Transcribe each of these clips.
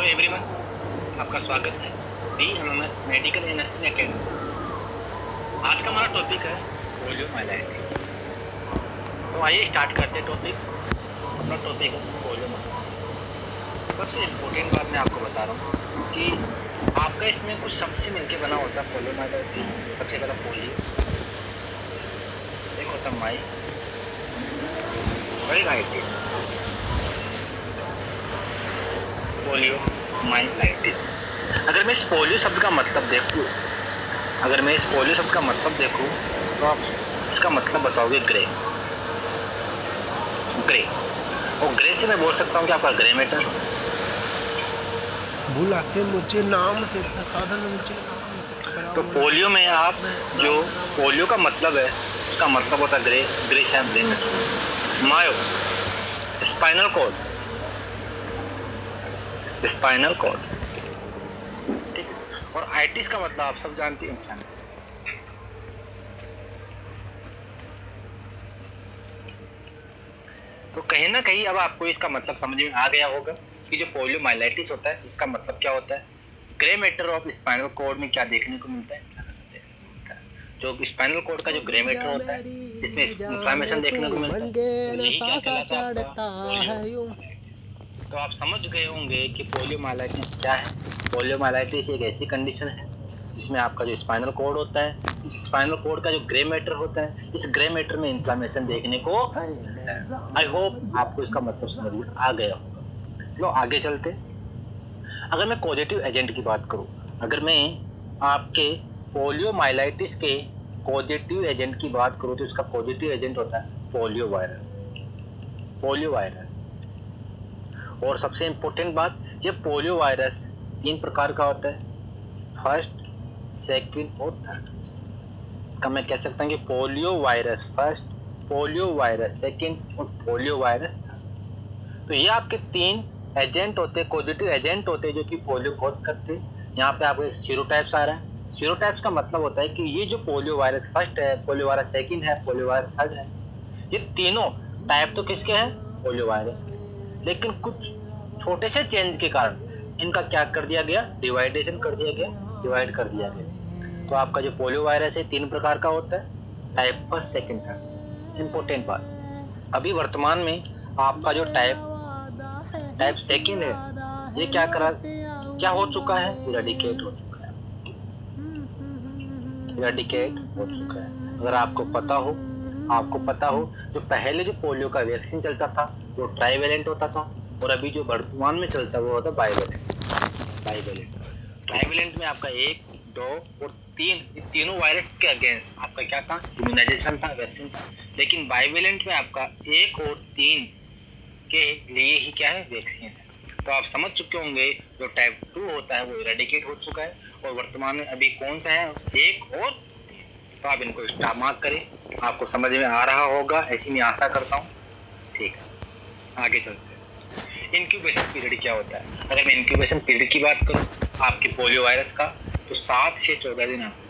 Everyone, आपका स्वागत है बीएमएमएस मेडिकल एंड नर्सिंग एकेडमी। आज का हमारा टॉपिक है पोलियोमाइलाइटिस। तो आइए स्टार्ट करते हैं टॉपिक। अपना टॉपिक है पोलियोमाइलाइटिस। सबसे इम्पोर्टेंट बात मैं आपको बता रहा हूँ कि आपका इसमें कुछ शब्द से मिलकर बना होता है पोलियोमाइलाइटिस। सबसे पहला पोलियो, एक होता है माई माइलाइटिस, पोलियो माइलाइटिस। अगर मैं इस पोलियो शब्द का मतलब देखूं तो आप इसका मतलब बताओगे ग्रे। और ग्रे से मैं बोल सकता हूँ कि आपका ग्रे मैटर। बुलाते मुझे नाम से, साधन मुझे नाम से। तो पोलियो में आप जो पोलियो का मतलब है उसका मतलब होता है ग्रे। ग्रे से आप ब्रेन मैटर। मायो, स्पाइनल कॉर्ड, ठीक है। और आइटिस का मतलब आप सब जानते हैं, इन्फ्लेमेशन। तो कहीं ना कहीं अब आपको इसका मतलब समझ में आ गया होगा कि जो पोलियोमाइलाइटिस होता है इसका मतलब क्या होता है। Grey matter of spinal cord में क्या देखने को मिलता है, जो स्पाइनल कॉर्ड का जो ग्रे मैटर होता है इसमें इन्फ्लेमेशन देखने को मिलता है। तो यही क्या कहलाता है आपका पोलियो। तो आप समझ गए होंगे कि पोलियोमाइलाइटिस क्या है। पोलियोमाइलाइटिस एक ऐसी कंडीशन है जिसमें आपका जो स्पाइनल कॉर्ड होता है, इस स्पाइनल कॉर्ड का जो ग्रे मैटर होता है, इस ग्रे मैटर में इन्फ्लेमेशन देखने को मिलता है। आई होप आपको इसका मतलब समझ में आ गया होगा। चलो आगे चलते। अगर मैं कॉजेटिव एजेंट की बात करूं, अगर मैं आपके पोलियोमाइलाइटिस के कॉजेटिव एजेंट की बात करूं तो इसका कॉजेटिव एजेंट होता है पोलियो वायरस। और सबसे इम्पोर्टेंट बात, ये पोलियो वायरस 3 प्रकार का होता है, फर्स्ट, सेकंड और थर्ड। इसका मैं कह सकता हूँ कि polio virus first, polio virus second और पोलियो वायरस थर्ड। तो ये आपके 3 एजेंट होते हैं, पॉजिटिव एजेंट होते हैं जो कि पोलियो कॉज करते हैं। यहाँ पे आपको एक सीरोटाइप्स आ रहा है। सीरोटाइप्स का मतलब होता है कि ये जो पोलियो वायरस फर्स्ट है, पोलियो वायरस सेकंड है, पोलियो वायरस थर्ड है, ये तीनों टाइप तो किसके हैं, पोलियो वायरस के। लेकिन कुछ छोटे से चेंज के कारण इनका क्या कर दिया गया, डिवाइड कर दिया गया। तो आपका जो पोलियो वायरस है 3 प्रकार का होता है, type first, second, third. Important बात, अभी वर्तमान में आपका जो टाइप सेकंड है ये क्या हो चुका है, इरेडिकेट हो चुका है। अगर आपको पता हो जो पहले जो पोलियो का वैक्सीन चलता था वो ट्राइवेलेंट होता था, और अभी जो वर्तमान में चलता है वो होता है बाइवेलेंट। ट्राइवेलेंट में आपका 1, 2 और 3, ये तीनों वायरस के अगेंस्ट आपका क्या था, इम्यूनाइजेशन था, वैक्सीन था। लेकिन बाइवेलेंट में आपका 1 और 3 के लिए ही क्या है, वैक्सीन है। तो आप समझ चुके होंगे जो टाइप 2 होता है वो इरेडिकेट हो चुका है, और वर्तमान में अभी कौन सा है, 1 और 3। तो आप इनको स्टार मार्क करें, आपको समझ में आ रहा होगा, ऐसी मैं आशा करता हूँ। ठीक है, आगे चलते हैं। इंक्यूबेशन पीरियड क्या होता है। अगर मैं इंक्यूबेशन पीरियड की बात करूँ आपके पोलियो वायरस का, तो 7 से 14 दिन आपको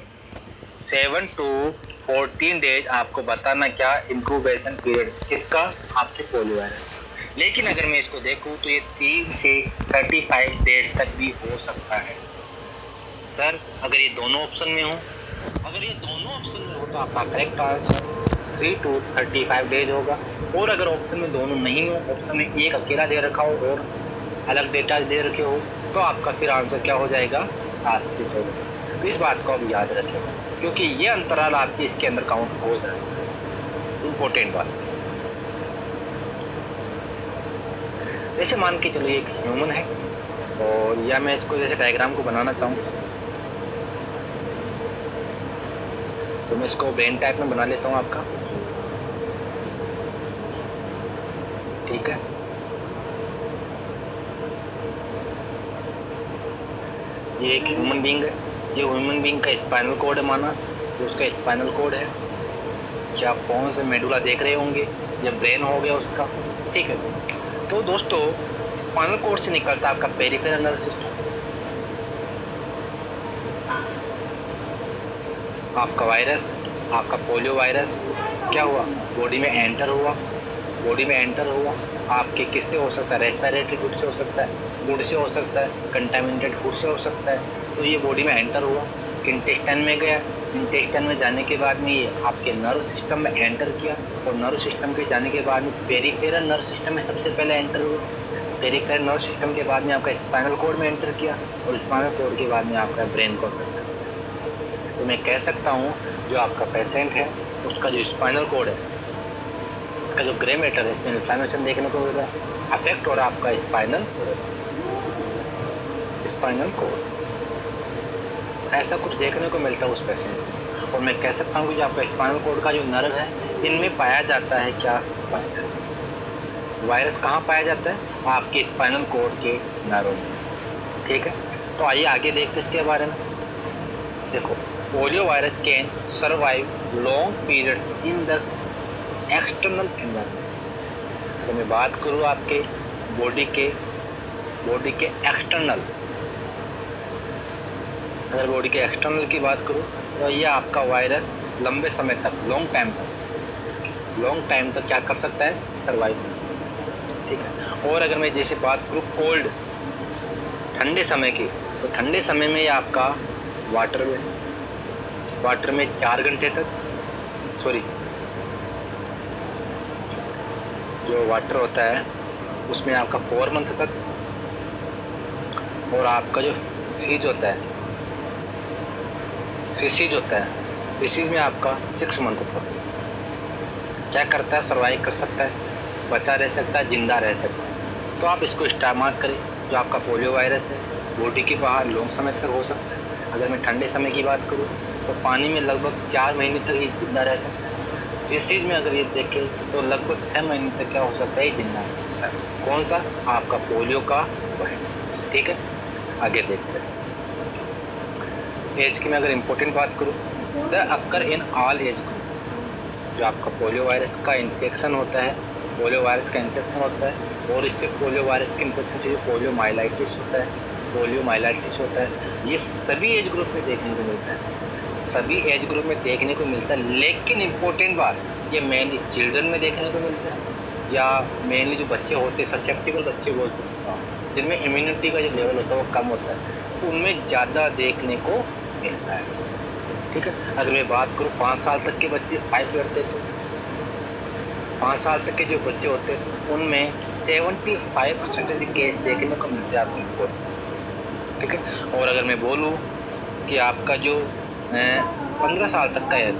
7 to 14 डेज आपको बताना क्या इंक्यूबेशन पीरियड किसका, आपके पोलियो वायरस। लेकिन अगर मैं इसको देखूं तो ये 3 से 35 डेज तक भी हो सकता है। सर अगर ये दोनों ऑप्शन में हो तो आपका करेक्ट आंसर 3 to 35 डेज होगा। और अगर ऑप्शन में दोनों नहीं हो, ऑप्शन में एक अकेला दे रखा हो और अलग डेटा दे रखे हो, तो आपका फिर आंसर क्या हो जाएगा, 7 से 14। तो इस बात को आप याद रखें क्योंकि ये अंतराल आपके इसके अंदर काउंट हो जाएगा। इम्पोर्टेंट बात, जैसे मान के चलो एक ह्यूमन है, और या मैं इसको जैसे डायग्राम को बनाना चाहूँ तो मैं इसको ब्रेन टाइप में बना लेता हूँ आपका, ठीक है। ये एक ह्यूमन बीइंग है, ये ह्यूमन बीइंग का स्पाइनल कॉर्ड है, माना जो उसका स्पाइनल कॉर्ड है। क्या आप कौन से मेडुला देख रहे होंगे, ये ब्रेन हो गया उसका, ठीक है। तो दोस्तों स्पाइनल कॉर्ड से निकलता आपका पेरिफेरल नर्वस सिस्टम, आपका वायरस, आपका पोलियो वायरस क्या हुआ, बॉडी में एंटर हुआ, बॉडी में एंटर हुआ, आपके किससे हो सकता है, रेस्पिरेटरी रूट से हो सकता है, फूड से हो सकता है, कंटामिनेटेड फूड से हो सकता है। तो ये बॉडी में एंटर हुआ, इंटेस्टाइन में गया, इंटेस्टाइन में जाने के बाद में ये आपके नर्व सिस्टम में एंटर किया, और नर्व सिस्टम के जाने के बाद में पेरिफेरल नर्व सिस्टम में सबसे पहले एंटर हुआ, पेरिफेरल नर्व सिस्टम के बाद में आपका स्पाइनल कॉर्ड में एंटर किया, और स्पाइनल कॉर्ड के बाद में आपका ब्रेन कॉर्ड में एंटर किया। तो मैं कह सकता हूँ जो आपका पेशेंट है उसका जो स्पाइनल कॉर्ड है, इसका जो ग्रे मैटर है, इसमें इन्फ्लेमेशन देखने को मिल रहा है, अफेक्ट हो रहा है आपका स्पाइनल कॉर्ड, ऐसा कुछ देखने को मिलता है उस पेशेंट को। और मैं कह सकता हूँ कि जो आपका स्पाइनल कॉर्ड का जो नर्व है, इनमें पाया जाता है क्या, वायरस। वायरस कहाँ पाया जाता है, आपके स्पाइनल कॉर्ड के नर्व में। ठीक है, तो आइए आगे देखते हैं इसके बारे में। देखो, polio virus can survive long period in the external environment. तो मैं बात करूँ आपके बॉडी के एक्सटर्नल, अगर बॉडी के एक्सटर्नल की बात करूँ तो ये आपका वायरस लंबे समय तक, लॉन्ग टाइम तक क्या कर सकता है, सर्वाइव कर सकता है। ठीक है, और अगर मैं जैसे बात करूँ कोल्ड, ठंडे समय की, तो ठंडे समय में ये आपका वाटर में 4 घंटे तक, जो वाटर होता है उसमें आपका 4 मंथ तक, और आपका जो फिशिज होता है, फिशिज में आपका 6 मंथ तक क्या करता है, सर्वाइव कर सकता है, बचा रह सकता है, जिंदा रह सकता है। तो आप इसको इस्तेमाल करें। जो आपका पोलियो वायरस है बॉडी के बाहर लॉन्ग समय तक हो सकता है। अगर मैं ठंडे समय की बात करूँ तो पानी में लगभग 4 महीने तक ये जिंदा रह सकता है। फिशिज में अगर ये देखें तो लगभग 6 महीने तक क्या हो सकता है, ये जिंदा रह सकता है। कौन सा, आपका पोलियो का वायरस। ठीक है, आगे देखते हैं। एज की मैं अगर इम्पोर्टेंट बात करूँ, the occur in all age group. जो आपका पोलियो वायरस का इन्फेक्शन होता है, और इससे पोलियो वायरस के इन्फेक्शन से जो पोलियो माइलाइटिस होता है, ये सभी एज ग्रुप में देखने को मिलता है, लेकिन इम्पोर्टेंट बात, ये मेनली चिल्ड्रन में देखने को मिलता है, या मेनली जो बच्चे होते हैं, ससेप्टिबल बच्चे बोल सकते हैं, जिनमें इम्यूनिटी का जो लेवल होता है वो कम होता है, तो उनमें ज़्यादा देखने को मिलता है। ठीक है, अगर मैं बात करूँ 5 साल तक के बच्चे, 5 ईयर से 5 साल तक के जो बच्चे होते हैं उनमें 75% केस देखने को मिलते हैं आपको। ठीक है, और अगर मैं बोलूँ कि आपका जो 15 साल तक का है,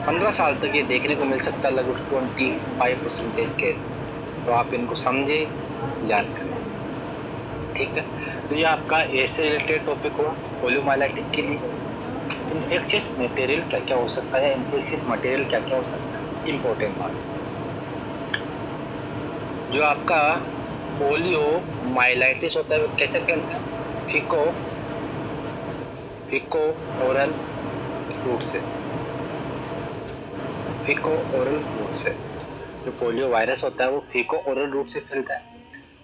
15 साल तक ये देखने को मिल सकता है लगभग 25% केस। तो आप इनको समझे, जान करें। ठीक है, तो ये आपका ऐसे रिलेटेड टॉपिक हुआ पोलियोमाइलाइटिस के लिए। इन्फेक्शियस मटेरियल क्या क्या हो सकता है, इम्पोर्टेंट बात। जो आपका पोलियो माइलाइटिस होता है वो कैसे फैलता है, फिको ओरल रूट से। जो पोलियो वायरस होता है वो फिको ओरल रूट से फैलता है,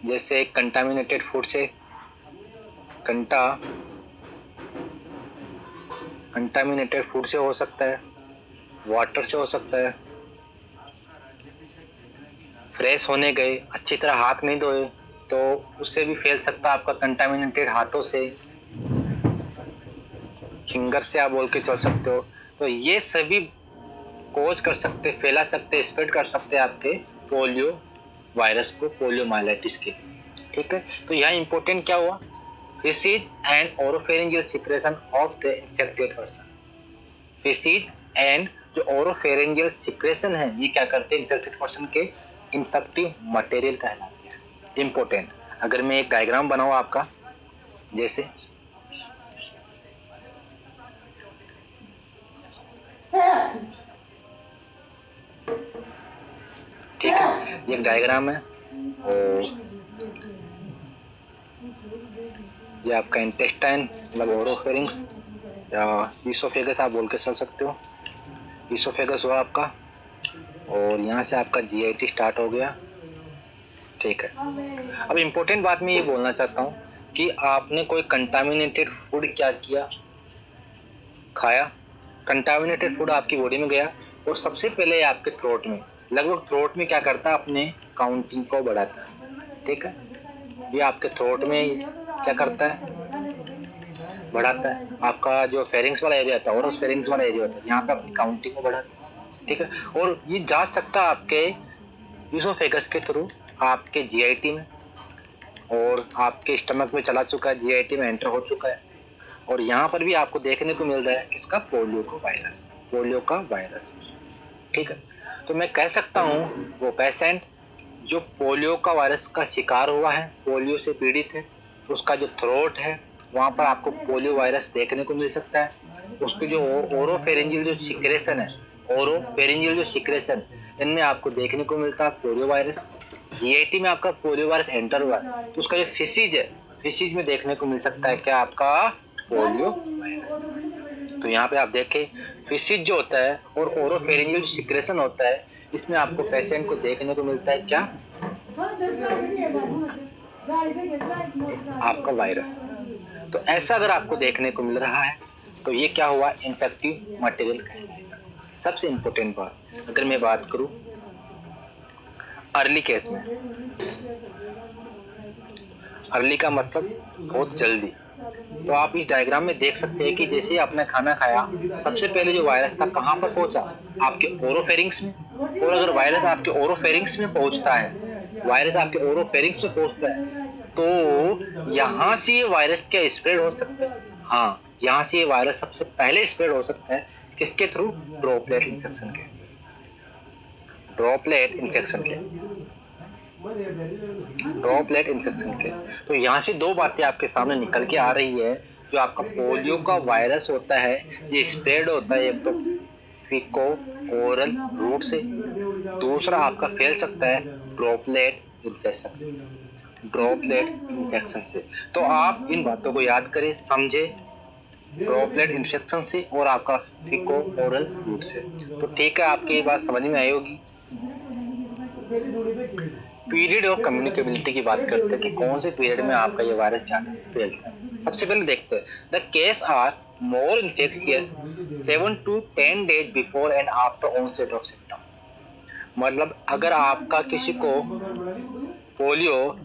जैसे कंटामिनेटेड फूड से, कंटामिनेटेड फूड से हो सकता है, वाटर से हो सकता है, फ्रेश होने गए, अच्छी तरह हाथ नहीं धोए तो उससे भी फैल सकता है आपका कंटामिनेटेड हाथों से, फिंगर से आप बोल के चल सकते हो। तो ये सभी कोज कर सकते, फैला सकते, स्प्रेड कर सकते हैं आपके पोलियो वायरस को, पोलियो माइलाइटिस के। ठीक है, तो यहाँ इंपॉर्टेंट क्या हुआ, feces and oropharyngeal secretion of the infected person। feces and जो oropharyngeal secretion है ये क्या करते हैं, infected person के infective material कहलाते हैं। इम्पोर्टेंट, अगर मैं एक डायग्राम बनाऊँ आपका, जैसे ठीक है, ये एक डायग्राम है और ये आपका इंटेस्टाइन मतलब ओरोफेरिंग्स या ईसोफेगस आप बोल के चल सकते हो। ईसोफेगस हुआ आपका, और यहाँ से आपका जीआईटी स्टार्ट हो गया। ठीक है, अब इम्पोर्टेंट बात मैं ये बोलना चाहता हूँ कि आपने कोई कंटामिनेटेड फूड क्या किया, खाया, कंटामिनेटेड फूड आपकी बॉडी में गया और सबसे पहले आपके थ्रोट में लगभग थ्रोट में क्या करता है, अपने काउंटिंग को बढ़ाता है। ठीक है, ये आपके थ्रोट में क्या करता है, बढ़ाता है। आपका जो फेरिंग्स वाला एरिया होता है और उस फेरिंग्स वाला एरिया होता है, यहाँ पे अपनी काउंटिंग को बढ़ाता है। ठीक है, और ये जा सकता है आपके यूसोफेगस के थ्रू आपके जीआईटी में, और आपके स्टमक में चला चुका है, जीआईटी में एंटर हो चुका है, और यहाँ पर भी आपको देखने को मिल रहा है किसका, पोलियो का वायरस। ठीक है, तो मैं कह सकता हूँ वो पेशेंट जो पोलियो का वायरस का शिकार हुआ है, पोलियो से पीड़ित है, उसका जो थ्रोट है वहाँ पर आपको पोलियो वायरस देखने को मिल सकता है। उसकी जो ओरोफेरिंजियल जो सिक्रेशन है, ओरोफेरिंजियल जो सिक्रेशन, इनमें आपको देखने को मिलता है पोलियो वायरस। जीआईटी में आपका पोलियो वायरस एंटर हुआ है, तो उसका जो फिसीज है, फिसीज में देखने को मिल सकता है क्या, आपका पोलियो वायरस। तो यहाँ पे आप देखें, फिसीज जो होता है और ओरोफेरिंजियल जो सिक्रेशन होता है, इसमें आपको पेशेंट को देखने को मिलता है क्या, आपका वायरस। तो ऐसा अगर आपको देखने को मिल रहा है तो ये क्या हुआ, इन्फेक्टिव मटेरियल कहलाएगा। सबसे इम्पोर्टेंट बात, अगर मैं बात करूं अर्ली केस में, अर्ली का मतलब बहुत जल्दी, तो आप इस डायग्राम में देख सकते हैं कि जैसे आपने खाना खाया, सबसे पहले जो वायरस था कहाँ पर पहुंचा, आपके ओरोफेरिंग्स में। और अगर वायरस आपके ओरोफेरिंग्स में पहुंचता है, वायरस आपके ओरोफेरिंग्स में पहुंचता है, तो यहाँ से ये वायरस क्या स्प्रेड हो सकता है, हाँ, यहाँ से ये वायरस सबसे पहले स्प्रेड हो सकता है किसके थ्रू, ड्रॉपलेट इन्फेक्शन के, ड्रॉपलेट इन्फेक्शन के। तो यहाँ से दो बातें आपके सामने निकल के आ रही है, जो आपका पोलियो का वायरस होता है ये स्प्रेड होता है एक तो फीको ओरल रूट से, दूसरा आपका फैल सकता है ड्रॉपलेट इन्फेक्शन से। तो आप इन बातों को याद करें, समझे, ड्रॉपलेट इन्फेक्शन से और आपका फीको ओरल रूट से। तो ठीक है, आपकी ये बात समझ में आई होगी। पीरियड ऑफ कम्युनिकेबिलिटी की बात करते हैं कि कौन से पीरियड में आपका ये वायरस ज्यादा फैलता है। सबसे पहले देखते हैं, the case are more infectious 7 to 10 days before and after onset of symptom. मतलब अगर आपका किसी को पोलियो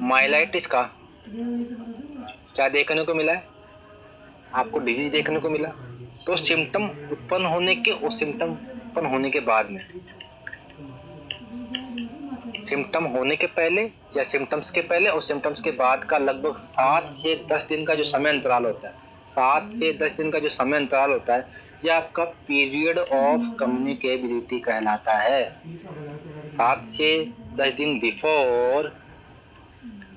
माइलाइटिस का क्या देखने को मिला है, आपको डिजीज देखने को मिला, तो सिम्टम उत्पन्न होने के और सिम्टम उत्पन्न होने के बाद में, सिम्टम होने के पहले या सिम्टम्स के पहले और सिम्टम्स के बाद का लगभग 7 से 10 दिन का जो समय अंतराल होता है, 7 से 10 दिन का जो समय अंतराल होता है, ये आपका पीरियड ऑफ कम्युनिकेबिलिटी कहलाता है। 7 से 10 दिन बिफोर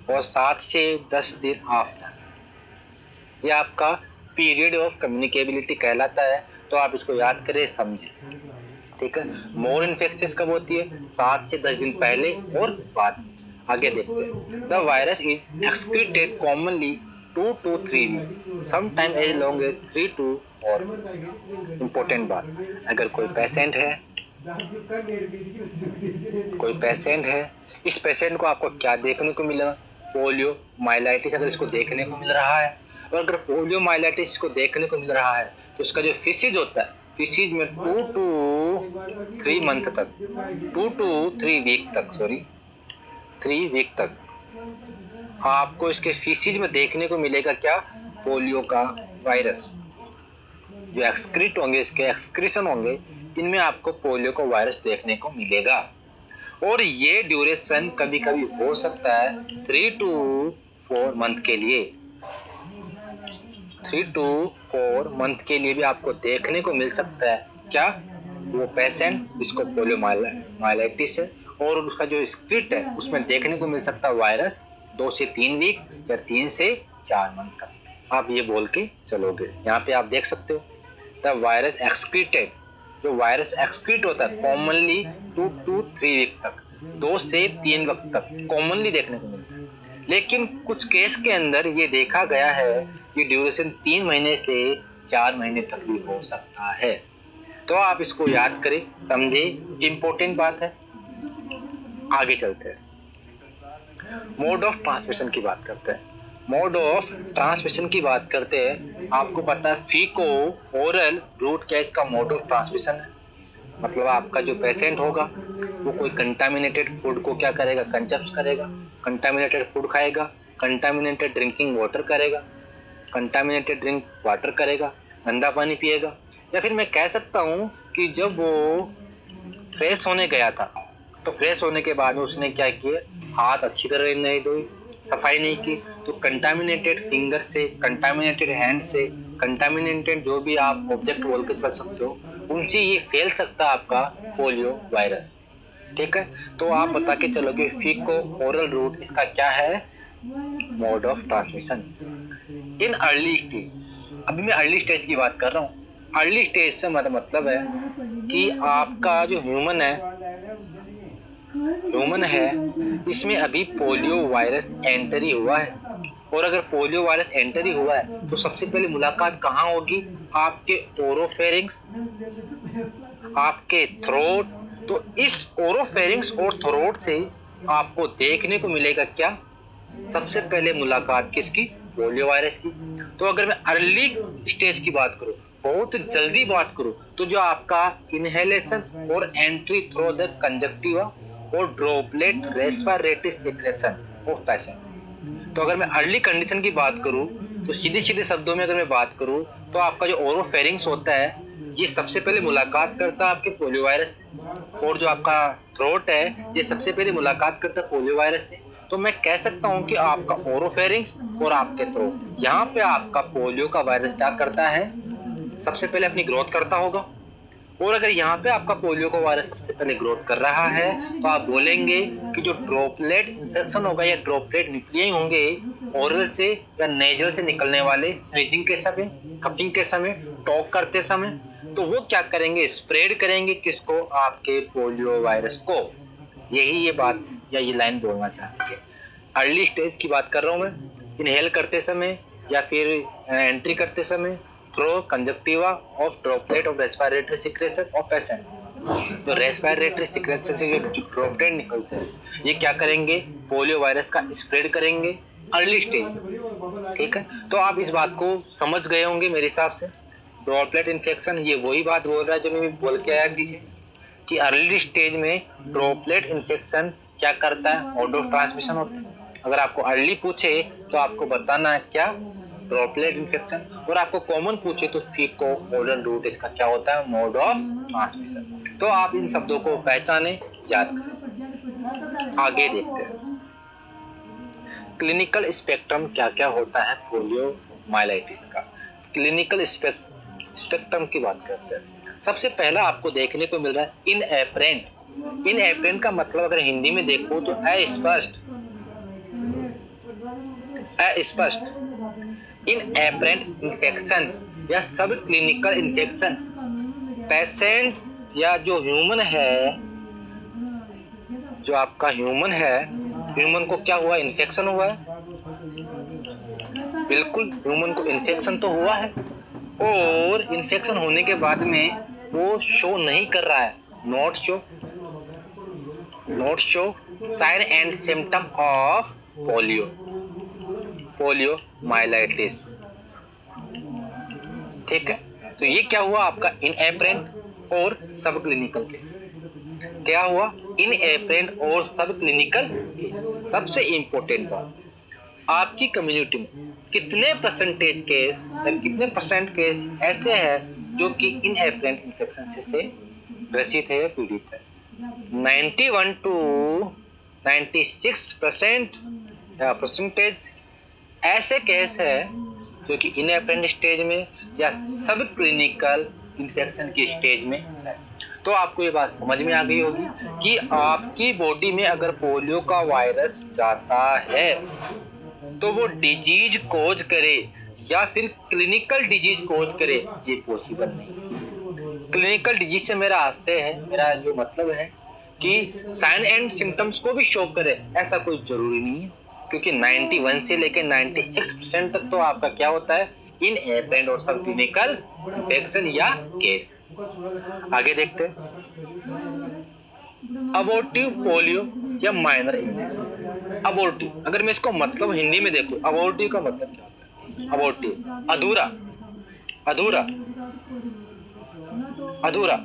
और 7 से 10 दिन आफ्टर, ये आपका पीरियड ऑफ कम्युनिकेबिलिटी कहलाता है। तो आप इसको याद करें, समझें। ठीक है, मोर इन्फेक्शियस कब होती है, 7 से 10 दिन पहले और बाद में। आगे देखते हैं, the virus is excreted commonly 2 to 3 week, sometime as long as 3 to 4 week. Important बात, अगर कोई पेशेंट है, इस पेशेंट को आपको क्या देखने को मिला, पोलियो माइलाइटिस अगर इसको देखने को मिल रहा है, और अगर पोलियो माइलाइटिस को देखने को मिल रहा है तो उसका जो फिसीज होता है, फिसीज में 2 to 3 मंथ तक, 2 to 3 वीक तक, 3 वीक तक आपको इसके फिसीज में देखने को मिलेगा क्या, पोलियो का वायरस। जो एक्सक्रीट होंगे, इसके एक्सक्रीशन होंगे, इनमें आपको पोलियो का वायरस देखने को मिलेगा। और ये ड्यूरेशन कभी कभी हो सकता है 3 to 4 मंथ के लिए, 3 to 4 मंथ के लिए भी आपको देखने को मिल सकता है क्या, वो पेशेंट जिसको पोलियो माइलाइटिस है और उसका जो स्क्रिप्ट है उसमें देखने को मिल सकता है वायरस 2 से 3 वीक या 3 से 4 मंथ तक। आप ये बोल के चलोगे। यहाँ पे आप देख सकते हो, द वायरस एक्सक्रीटेड, जो वायरस एक्सक्रीट होता है कॉमनली 2 to 3 वीक तक, 2 से 3 वक्त तक कॉमनली देखने को मिलता है। लेकिन कुछ केस के अंदर ये देखा गया है कि ड्यूरेशन 3 महीने से 4 महीने तक भी हो सकता है। तो आप इसको याद करें, समझे, इम्पोर्टेंट बात है। आगे चलते हैं, मोड ऑफ ट्रांसमिशन की बात करते हैं। मोड ऑफ ट्रांसमिशन की बात करते हैं, आपको पता है फीको ओरल रूट क्या इसका मोड ऑफ ट्रांसमिशन है, मतलब आपका जो पेशेंट होगा वो कोई कंटामिनेटेड फूड को क्या करेगा, कंजप्ट करेगा, कंटामिनेटेड फूड खाएगा, कंटामिनेटेड ड्रिंकिंग वाटर करेगा, कंटामिनेटेड ड्रिंक वाटर करेगा, गंदा पानी पिएगा। या फिर मैं कह सकता हूँ कि जब वो फ्रेश होने गया था तो फ्रेश होने के बाद उसने क्या किया, हाथ अच्छी तरह नहीं धोई, सफाई नहीं की, तो कंटामिनेटेड फिंगर से, कंटामिनेटेड हैंड से, कंटामिनेटेड जो भी आप ऑब्जेक्ट बोल के चल सकते हो, उनसे ये फैल सकता है आपका पोलियो वायरस। ठीक है, तो आप बता के चलो कि फीको ओरल रूट इसका क्या है, mode of transmission in early stage. अभी मैं अर्ली स्टेज की बात कर रहा हूँ। अर्ली स्टेज से मतलब है कि आपका जो ह्यूमन है इसमें अभी पोलियो वायरस एंटर ही हुआ है। और अगर पोलियो वायरस एंटर ही हुआ है तो सबसे पहले मुलाकात कहाँ होगी, आपके ओरोफेरिंक्स, आपके थ्रोट। तो इस ओरोफेरिंक्स और थ्रोट से आपको देखने को मिलेगा क्या, सबसे पहले मुलाकात किसकी, पोलियो वायरस की। तो अगर मैं अर्ली स्टेज की बात करूं, बहुत जल्दी बात करूं, तो जो आपका इनहेलेशन और एंट्री थ्रू द कंजक्टिवा और droplet respiratory secretion of patient. तो अगर मैं अर्ली कंडीशन की बात करूं तो सीधे शब्दों में अगर मैं बात करूं तो आपका जो ओरोफेरिंक्स होता है ये सबसे पहले मुलाकात करता है आपके पोलियो वायरस से, और जो आपका थ्रोट है ये सबसे पहले मुलाकात करता है पोलियो वायरस से। तो मैं कह सकता हूं कि आपका ओरोफेरिंक्स और आपके थ्रोट, यहाँ पे आपका पोलियो का वायरस क्या करता है, सबसे पहले अपनी ग्रोथ करता होगा। और अगर यहाँ पे आपका पोलियो का वायरस सबसे पहले ग्रोथ कर रहा है तो आप बोलेंगे कि जो ड्रॉपलेट इंफेक्शन होगा या ड्रॉपलेट न्यूक्लियाई होंगे ओरल से या नेजल से निकलने वाले, स्नीजिंग के समय, कफिंग के समय, टॉक करते समय, तो वो क्या करेंगे, स्प्रेड करेंगे किसको, आपके पोलियो वायरस को। यही ये बात या ये लाइन बोलना चाहती है। अर्ली स्टेज की बात कर रहा हूँ मैं, इनहेल करते समय या फिर एंट्री करते समय through conjunctiva of droplet of respiratory secretion of patient. तो रेस्पिरेटरी सिक्रेशन से जो ड्रॉपलेट निकलते हैं ये क्या करेंगे, पोलियो वायरस का स्प्रेड करेंगे अर्ली स्टेज। ठीक है, तो आप इस बात को समझ गए होंगे मेरे हिसाब से। ड्रॉपलेट इन्फेक्शन ये वही बात बोल रहा है जो मैं बोल के आया पीछे, कि अर्ली स्टेज में ड्रॉपलेट इन्फेक्शन क्या करता है, मोड ऑफ ट्रांसमिशन होता है। अगर आपको अर्ली पूछे तो आपको बताना है क्या, ड्रॉपलेट इन्फेक्शन। और आपको कॉमन पूछे तो फीको ओरल रूट इसका क्या होता है, मोड ऑफ ट्रांसमिशन। तो आप इन शब्दों को पहचाने, याद करें। आगे देखते हैं क्लिनिकल स्पेक्ट्रम क्या क्या होता है पोलियो माइलाइटिस का। क्लिनिकल स्पेक्ट्रम की बात करते हैं। सबसे पहला आपको देखने को मिल रहा है इनएपरेंट। इनएपरेंट का मतलब अगर हिंदी में देखो तो अस्पष्ट, इनएपरेंट इन्फेक्शन या सब क्लिनिकल इन्फेक्शन। पेशेंट या जो ह्यूमन है, जो आपका ह्यूमन है, ह्यूमन को क्या हुआ, इन्फेक्शन हुआ है। बिल्कुल, ह्यूमन को इन्फेक्शन तो हुआ है और इन्फेक्शन होने के बाद में वो शो नहीं कर रहा है, not show sign and symptom of poliomyelitis. ठीक है, तो ये क्या हुआ आपका इनएपरेंट और सब क्लिनिकल केस। क्या हुआ, इनएपरेंट और सब क्लिनिकल केस। सबसे इंपॉर्टेंट बात, आपकी कम्युनिटी में कितने परसेंटेज केस या कितने परसेंट केस ऐसे हैं जो कि इनएपरेंट इन्फेक्शन से ग्रसित है या पीड़ित है। 91 to 96% परसेंटेज ऐसे केस है जो कि इनएपरेंट स्टेज में या सब क्लिनिकल इन्फेक्शन की स्टेज में है। तो आपको ये बात समझ में आ गई होगी कि आपकी बॉडी में अगर पोलियो का वायरस जाता है तो वो डिजीज कोज करे या फिर क्लिनिकल डिजीज कोज करे, ये पॉसिबल नहीं। क्लिनिकल डिजीज से मेरा आशय है, मेरा जो मतलब है कि साइन एंड सिम्टम्स को भी शो करे, ऐसा कोई जरूरी नहीं है, क्योंकि 91 से लेकर 96% तक तो आपका क्या होता है, इनएपरेंट और सब क्लिनिकल इन्फेक्शन या केस। आगे देखते हैं अबॉर्टिव पोलियो या माइनर इलनेस। अबॉर्टिव, अगर मैं इसको मतलब हिंदी में देखूं, अबॉर्टिव का मतलब क्या होता है, अबॉर्टिव अधूरा, अधूरा, अधूरा,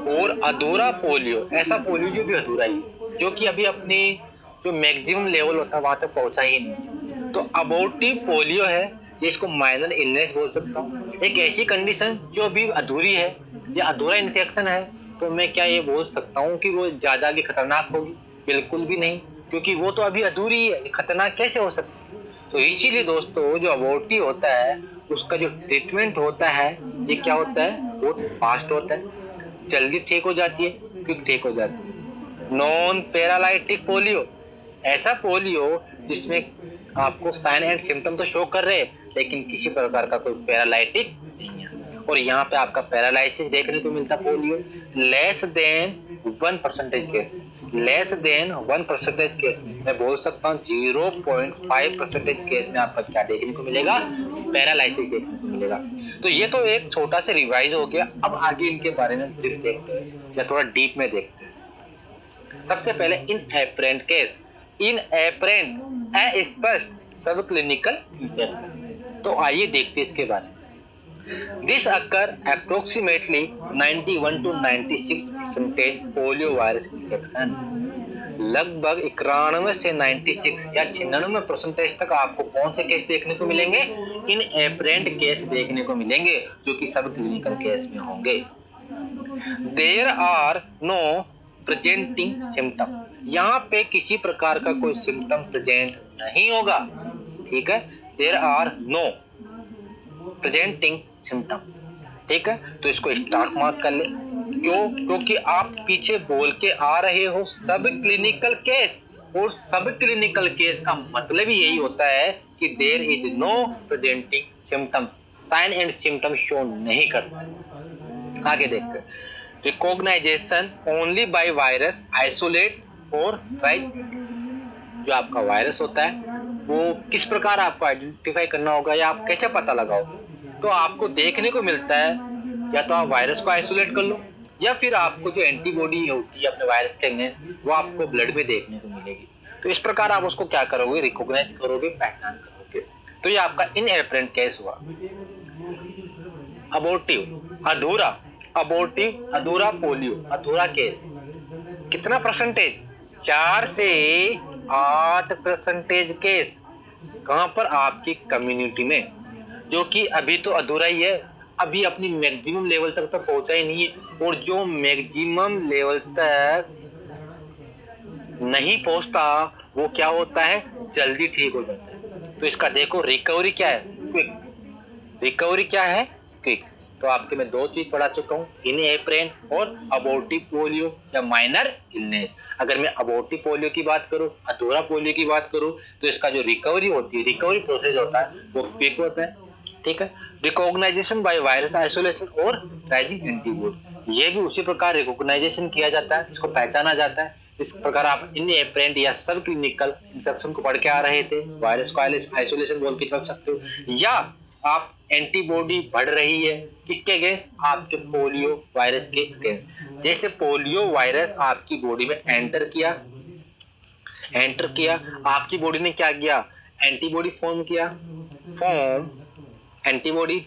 और अधूरा पोलियो, ऐसा पोलियो जो भी अधूरा ही, जो कि अभी अपनी जो मैक्सिमम लेवल होता है वहां तक पहुंचा ही नहीं। तो अबॉर्टिव पोलियो है, जिसको माइनर इलनेस बोल सकता हूँ। एक ऐसी कंडीशन जो अभी अधूरी है या अधूरा इन्फेक्शन है, तो मैं क्या ये बोल सकता हूँ कि वो ज्यादा की खतरनाक होगी? बिल्कुल भी नहीं, क्योंकि वो तो अभी अधूरी है, खतरनाक कैसे हो सकती है? तो इसीलिए दोस्तों जो अबॉर्टिव होता है उसका जो ट्रीटमेंट होता है ये क्या होता है, वो फास्ट होता है, जल्दी ठीक हो जाती है, क्विक ठीक हो जाती है। नॉन पैरालाइटिक पोलियो, ऐसा पोलियो जिसमें आपको साइन एंड सिम्टम तो शो कर रहे हैं लेकिन किसी प्रकार का कोई पैरालाइटिक नहीं है। और यहाँ पे आपका पैरालाइसिस देखने को मिलता polio less than 1% case, less than 1% case में, मैं बोल सकता हूँ 0.5% केस में आपका क्या देखने को मिलेगा, पैरालाइसिस देखने को मिलेगा। तो ये तो एक छोटा सा रिवाइज हो गया। अब आगे इनके बारे में ब्रीफ देखते हैं या थोड़ा डीप में देखते हैं। सबसे पहले इन एपरेंट केस, इन एपरेंट अस्पष्ट सब क्लिनिकल इंफेक्शन। तो आइए देखते हैं इसके बारे में। This occur approximately 91 to 96% polio virus infection. लगभग 91 से 96 या 96% तक आपको कौन से केस देखने को मिलेंगे, इन एपरेंट केस देखने को मिलेंगे जो कि सब क्लिनिकल केस में होंगे। There are no presenting symptom, यहाँ पे किसी प्रकार का कोई सिम्टम प्रेजेंट नहीं होगा, ठीक है। There are no presenting symptom, ठीक है। तो इसको स्टार्ट मार्क कर ले, क्यों? क्योंकि आप पीछे बोल के आ रहे हो सब क्लिनिकल केस, और सब क्लिनिकल केस का मतलब ही यही होता है कि there is no presenting symptom, sign and symptom show नहीं करता। आगे देखते हैं। Recognisation only by virus isolate और राइट, जो आपका वायरस होता है वो किस प्रकार आपको आइडेंटिफाई करना होगा या आप कैसे पता लगाओगे? तो आपको देखने को मिलता है या तो आप वायरस को आइसोलेट कर लो या फिर आपको जो एंटीबॉडी होती है अपने वायरस के अगेंस्ट वो आपको ब्लड में देखने को मिलेगी। तो इस प्रकार आप उसको क्या करोगे, रिकॉग्नाइज करोगे, पहचान करोगे। तो ये आपका इनएपरेंट केस हुआ। अबॉर्टिव अधूरा, अबॉर्टिव अधूरा पोलियो, अधूरा केस कितना परसेंटेज, 4 से 8% केस। कहां पर? आपकी कम्युनिटी में, जो कि अभी तो अधूरा ही है, अभी अपनी मैक्सिमम लेवल तक तो पहुंचा ही नहीं है। और जो मैक्सिमम लेवल तक नहीं पहुंचता वो क्या होता है, जल्दी ठीक हो जाता है। तो इसका देखो रिकवरी क्या है, क्विक। रिकवरी क्या है, क्विक। तो आपके मैं 2 चीज पढ़ा चुका हूँ, इनएपरेंट और अबॉर्टिव पोलियो या माइनर इलनेस। अगर मैं अबॉर्टिव पोलियो की बात करूँ, अधूरा पोलियो की बात करूँ, तो इसका जो रिकवरी होती है, रिकवरी प्रोसेस होता है वो क्विक होता है, ठीक है। रिकॉग्नाइजेशन बाय वायरस आइसोलेशन और राइजिंग एंटीबॉडी, ये भी उसी प्रकार रिकॉग्नाइजेशन किया जाता है, इसको पहचाना जाता है। इस प्रकार आप इनएपरेंट या सब क्लिनिकल इन्फेक्शन को पढ़ के आ रहे थे, वायरस को आइसोलेशन बोल के चल सकते हो। या आप एंटीबॉडी बढ़ रही है किसके अगेंस्ट, आपके पोलियो वायरस के अगेंस्ट। जैसे पोलियो वायरस आपकी बॉडी में एंटर किया, आपकी बॉडी ने क्या किया, एंटीबॉडी फॉर्म किया, एंटीबॉडी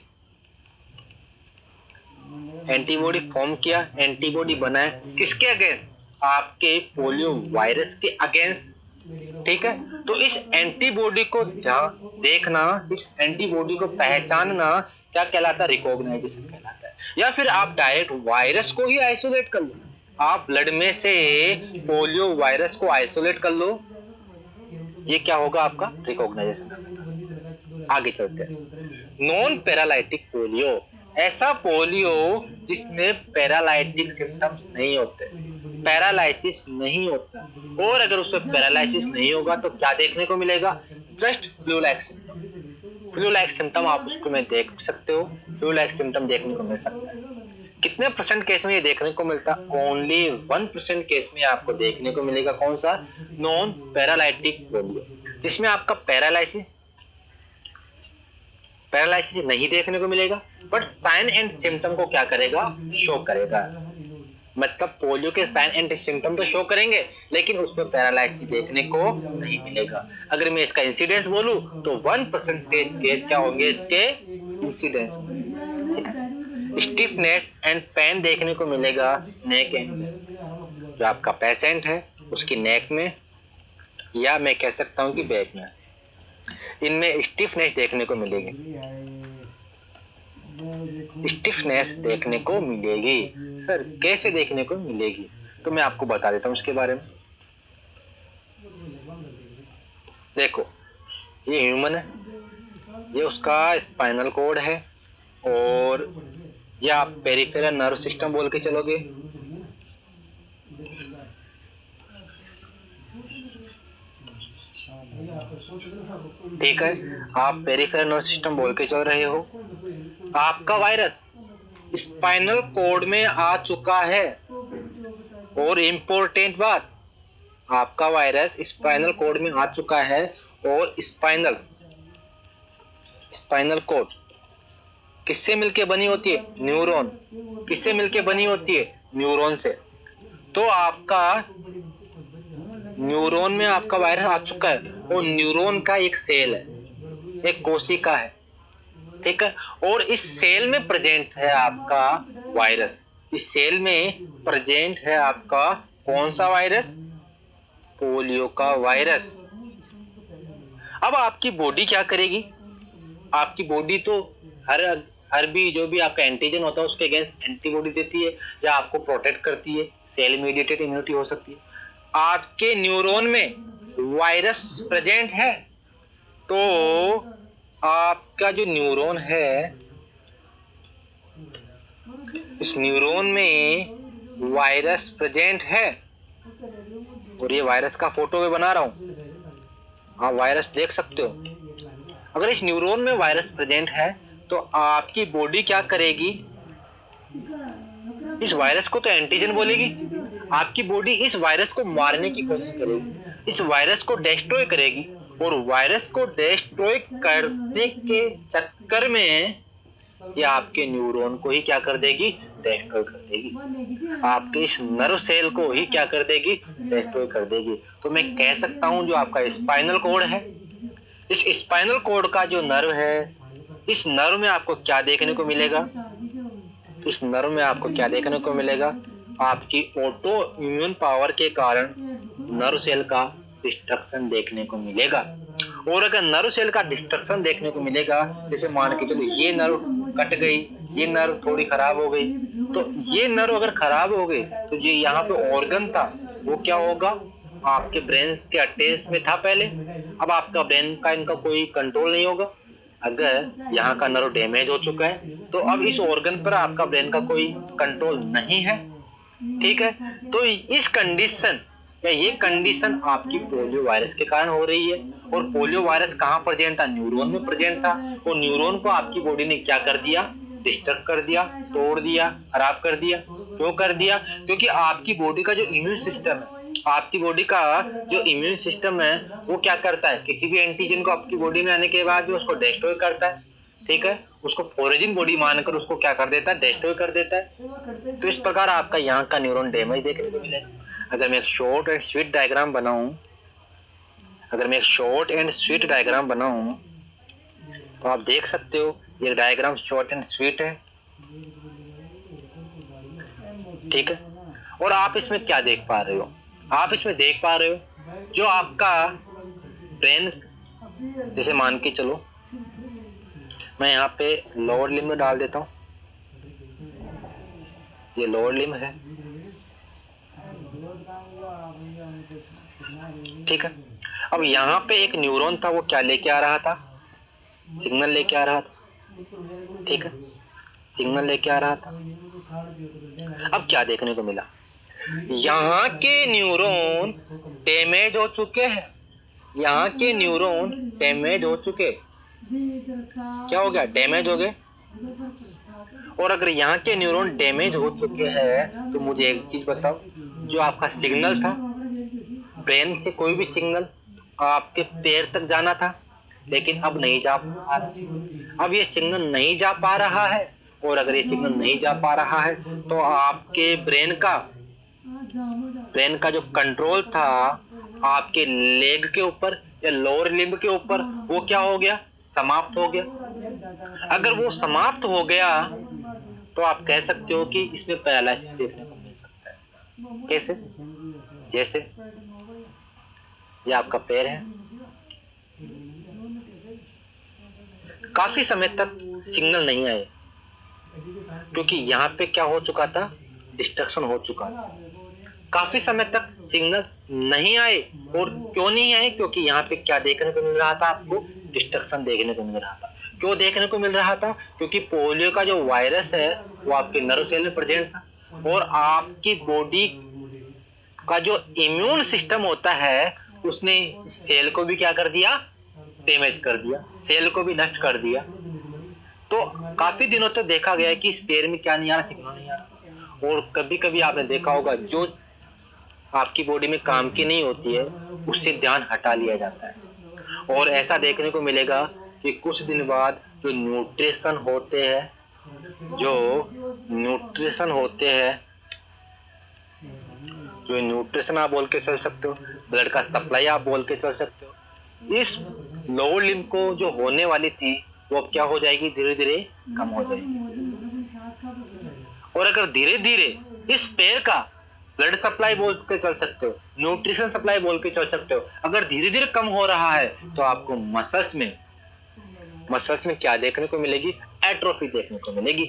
फॉर्म किया, एंटीबॉडी बनाए किसके अगेंस्ट, आपके पोलियो वायरस के अगेंस्ट, ठीक है। तो इस एंटीबॉडी को देखना, इस एंटीबॉडी को पहचानना क्या कहलाता है, रिकॉग्नाइजेशन कहलाता है। या फिर आप डायरेक्ट वायरस को ही आइसोलेट कर लो, आप ब्लड में से पोलियो वायरस को आइसोलेट कर लो, ये क्या होगा आपका रिकॉग्नाइजेशन। आगे चलते हैं। नॉन पैरालाइटिक पोलियो, ऐसा पोलियो जिसमें पैरालाइटिक सिम्टम्स नहीं होते, पैरालाइसिस नहीं होता। और अगर उसमें पैरालाइसिस नहीं होगा तो क्या देखने को मिलेगा, just flu like symptom. Flu like symptom आप उसको में देख सकते हो, फ्लू लाइक सिम्टम देखने को मिल सकता है। कितने परसेंट केस में ये देखने को मिलता है, ओनली 1% केस में आपको देखने को मिलेगा। कौन सा, नॉन पैरालाइटिक पोलियो, जिसमें आपका पैरालाइसिस नहीं देखने को मिलेगा, बट साइन एंड सिम्टम को क्या करेगा, शो करेगा। मतलब पोलियो के साइन एंड सिम्टम तो शो करेंगे लेकिन उसमें पैरालाइसिस देखने को नहीं मिलेगा। अगर मैं इसका इंसिडेंस बोलूं तो 1% केस क्या होंगे इसके इंसिडेंस, स्टिफनेस एंड पेन देखने को मिलेगा नेक एंड, जो आपका पेशेंट है उसकी नेक में या मैं कह सकता हूँ कि बैक में, इनमें स्टिफनेस देखने को मिलेगी, स्टिफनेस देखने को मिलेगी। सर कैसे देखने को मिलेगी, तो मैं आपको बता देता हूँ इसके बारे में। देखो ये ह्यूमन है, ये उसका स्पाइनल कोड है, और ये आप पेरिफेरल नर्व सिस्टम बोल के चलोगे। ठीक है, आप पेरिफेरल नर्व सिस्टम बोल के चल रहे हो। आपका वायरस स्पाइनल कोड में आ चुका है, और इम्पोर्टेंट बात, आपका वायरस स्पाइनल कोड में आ चुका है, और स्पाइनल कोड किससे मिलके बनी होती है? न्यूरॉन। किससे मिलके बनी होती है? न्यूरॉन से। तो आपका न्यूरॉन में आपका वायरस आ चुका है, और न्यूरॉन का एक सेल है, एक कोशिका है, ठीक है, और इस सेल में प्रेजेंट है आपका वायरस। इस सेल में प्रेजेंट है आपका कौन सा वायरस? पोलियो का वायरस। अब आपकी बॉडी क्या करेगी? आपकी बॉडी तो हर भी जो भी आपका एंटीजन होता है उसके अगेंस्ट एंटीबॉडी देती है, या आपको प्रोटेक्ट करती है, सेल मीडिएटेड इम्यूनिटी हो सकती है। आपके न्यूरॉन में वायरस प्रेजेंट है, तो आपका जो न्यूरॉन है, इस न्यूरॉन में वायरस प्रेजेंट है, और ये वायरस का फोटो मैं बना रहा हूं, आप वायरस देख सकते हो। अगर इस न्यूरॉन में वायरस प्रेजेंट है, तो आपकी बॉडी क्या करेगी? इस वायरस को तो एंटीजन बोलेगी, आपकी बॉडी इस वायरस को मारने की कोशिश करेगी, इस वायरस को डिस्ट्रॉय करेगी, और वायरस को डिस्ट्रॉय करने के चक्कर में ये आपके न्यूरॉन को ही क्या कर देगी? डिस्ट्रॉय कर देगी। आपके इस नर्व सेल को ही क्या कर देगी? डिस्ट्रॉय कर देगी। तो मैं कह सकता हूं जो आपका स्पाइनल कोड है, इस स्पाइनल कोड का जो नर्व है, इस नर्व में आपको क्या देखने को मिलेगा? इस नर्व में आपको क्या देखने को मिलेगा? आपकी ऑटो इम्यून पावर के कारण नर्व सेल का डिस्ट्रक्शन देखने को मिलेगा। और अगर नर्व सेल का डिस्ट्रक्शन देखने को मिलेगा, जैसे मान के चलो ये नर्व कट गई, ये नर्व थोड़ी खराब हो गई, तो ये नर्व अगर खराब हो गई तो जो यहाँ पे ऑर्गन था वो क्या होगा? आपके ब्रेन के अटैच में था पहले, अब आपका ब्रेन का इनका कोई कंट्रोल नहीं होगा। अगर यहाँ का नर्व डैमेज हो चुका है, तो अब इस ऑर्गन पर आपका ब्रेन का कोई कंट्रोल नहीं है, ठीक है। तो इस कंडीशन या ये कंडीशन आपकी पोलियो वायरस के कारण हो रही है। और पोलियो वायरस कहाँ प्रेजेंट था? न्यूरॉन में प्रेजेंट था, और न्यूरॉन को आपकी बॉडी ने क्या कर दिया? डिस्टर्ब कर दिया, तोड़ दिया, खराब कर दिया। क्यों कर दिया? क्योंकि आपकी बॉडी का जो इम्यून सिस्टम है, आपकी बॉडी का जो इम्यून सिस्टम है वो क्या करता है? किसी भी एंटीजन को आपकी बॉडी में आने के बाद भी उसको डिस्ट्रॉय करता है, ठीक है, उसको फॉरेन बॉडी मानकर उसको क्या कर देता है? डिस्ट्रॉय कर देता है। तो इस प्रकार आपका यहाँ का न्यूरॉन डैमेज देखने को मिलेगा। अगर मैं एक शॉर्ट एंड स्वीट डायग्राम बनाऊं, तो आप देख सकते हो ये डायग्राम शॉर्ट एंड स्वीट है, ठीक है। और आप इसमें क्या देख पा रहे हो? आप इसमें देख पा रहे हो जो आपका ब्रेन, जैसे मान के चलो मैं यहाँ पे लोअर लिम्ब डाल देता हूँ, ये लोअर लिम्ब है, ठीक है। अब यहाँ पे एक न्यूरॉन था, वो क्या लेके आ रहा था? सिग्नल लेके आ रहा था, ठीक है, सिग्नल लेके आ रहा था। अब क्या देखने को मिला? यहाँ के न्यूरॉन डैमेज हो चुके हैं, यहाँ के न्यूरॉन डैमेज हो चुके। क्या हो गया? डैमेज हो गए। और अगर यहाँ के न्यूरॉन डैमेज हो चुके हैं, तो मुझे एक चीज बताओ, जो आपका सिग्नल था ब्रेन से, कोई भी सिग्नल आपके पैर तक जाना था, लेकिन अब नहीं जा पा रहा। अब ये सिग्नल नहीं जा पा रहा है, और अगर ये सिग्नल नहीं जा पा रहा है, तो आपके ब्रेन का जो कंट्रोल था आपके लेग के ऊपर या लोअर लिम्ब के ऊपर, वो क्या हो गया? समाप्त हो गया। अगर वो समाप्त हो गया, तो आप कह सकते हो कि इसमें पैरालिसिस देखने को मिल सकता है। कैसे? जैसे ये आपका पैर है, काफी समय तक सिग्नल नहीं आए क्योंकि यहाँ पे क्या हो चुका था, डिस्ट्रक्शन हो चुका था। काफी समय तक सिग्नल नहीं आए, और क्यों नहीं आए? क्योंकि यहाँ पे क्या देखने को मिल रहा था आपको, डिस्ट्रक्शन देखने को मिल रहा था। क्यों देखने को मिल रहा था? क्योंकि पोलियो का जो वायरस है वो आपके नर्व सेल में प्रेजेंट था, और आपकी बॉडी का जो इम्यून सिस्टम होता है उसने सेल को भी क्या कर दिया, डैमेज कर दिया, सेल को भी नष्ट कर दिया। तो काफी दिनों तक देखा गया है कि इस पैर में क्या नहीं आ रहा, सिग्नल नहीं आ रहा। और कभी कभी आपने देखा होगा जो आपकी बॉडी में काम की नहीं होती है उससे ध्यान हटा लिया जाता है। और ऐसा देखने को मिलेगा कि कुछ दिन बाद जो न्यूट्रिशन होते हैं, जो न्यूट्रिशन आप बोल के चल सकते हो, ब्लड का सप्लाई आप बोल के चल सकते हो, इस लोअर लिम्ब को जो होने वाली थी वो अब क्या हो जाएगी, धीरे धीरे कम हो जाएगी। और अगर धीरे धीरे इस पैर का ब्लड सप्लाई बोल के चल सकते हो, न्यूट्रिशन सप्लाई बोल के चल सकते हो, अगर धीरे धीरे कम हो रहा है तो आपको मसल्स में क्या देखने को मिलेगी, एट्रोफी देखने को मिलेगी।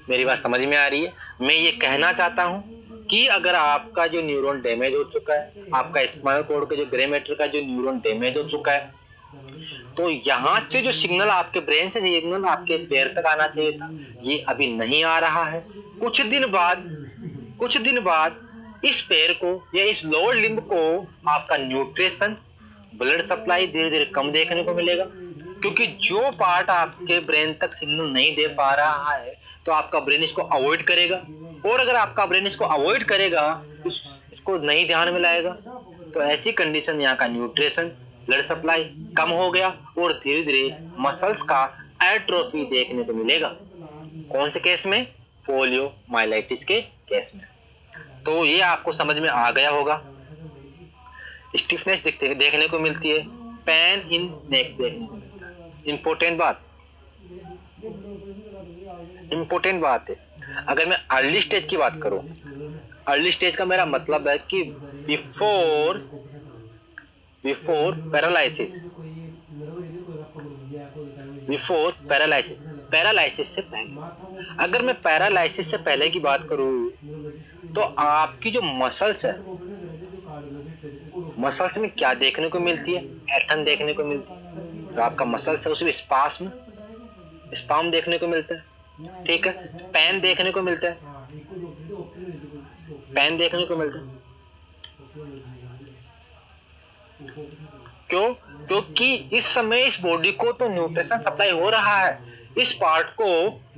मेरी बात समझ में आ रही है? मैं ये कहना चाहता हूँ कि अगर आपका जो न्यूरॉन डैमेज हो चुका है, आपका स्पाइनल कॉर्ड के जो ग्रे मैटर का जो न्यूरॉन डैमेज हो चुका है, तो यहाँ से जो सिग्नल आपके ब्रेन से सिग्नल आपके पैर तक आना चाहिए था, ये अभी नहीं आ रहा है। कुछ दिन बाद इस पैर को या इस लोअर लिम्ब को आपका न्यूट्रिशन, ब्लड सप्लाई धीरे धीरे कम देखने को मिलेगा, क्योंकि जो पार्ट आपके ब्रेन तक सिग्नल नहीं दे पा रहा है तो आपका ब्रेन इसको अवॉइड करेगा। और अगर आपका ब्रेन इसको अवॉइड करेगा, इसको नहीं ध्यान में लाएगा, तो ऐसी कंडीशन में यहाँ का न्यूट्रिशन, ब्लड सप्लाई कम हो गया और धीरे धीरे मसल्स का एट्रोफी देखने को मिलेगा। कौन से केस में? पोलियो माइलाइटिस के केस में। तो ये आपको समझ में आ गया होगा। स्टिफनेस देखने को मिलती है, पेन इन नेक देखने को मिलता है। इम्पोर्टेंट बात है। अगर मैं अर्ली स्टेज की बात करूं, अर्ली स्टेज का मेरा मतलब है कि बिफोर पैरालिसिस से पहले। अगर मैं पैरालिसिस से पहले की बात करूं तो आपकी जो मसल्स है, मसल्स में क्या देखने को मिलती है, ऐठन देखने को मिलती है। जो आपका मसल्स है उसमें स्पाम देखने को मिलता है, ठीक है। पेन देखने को मिलता है, क्यों? क्योंकि इस समय इस बॉडी को तो न्यूट्रिशन सप्लाई हो रहा है, इस पार्ट को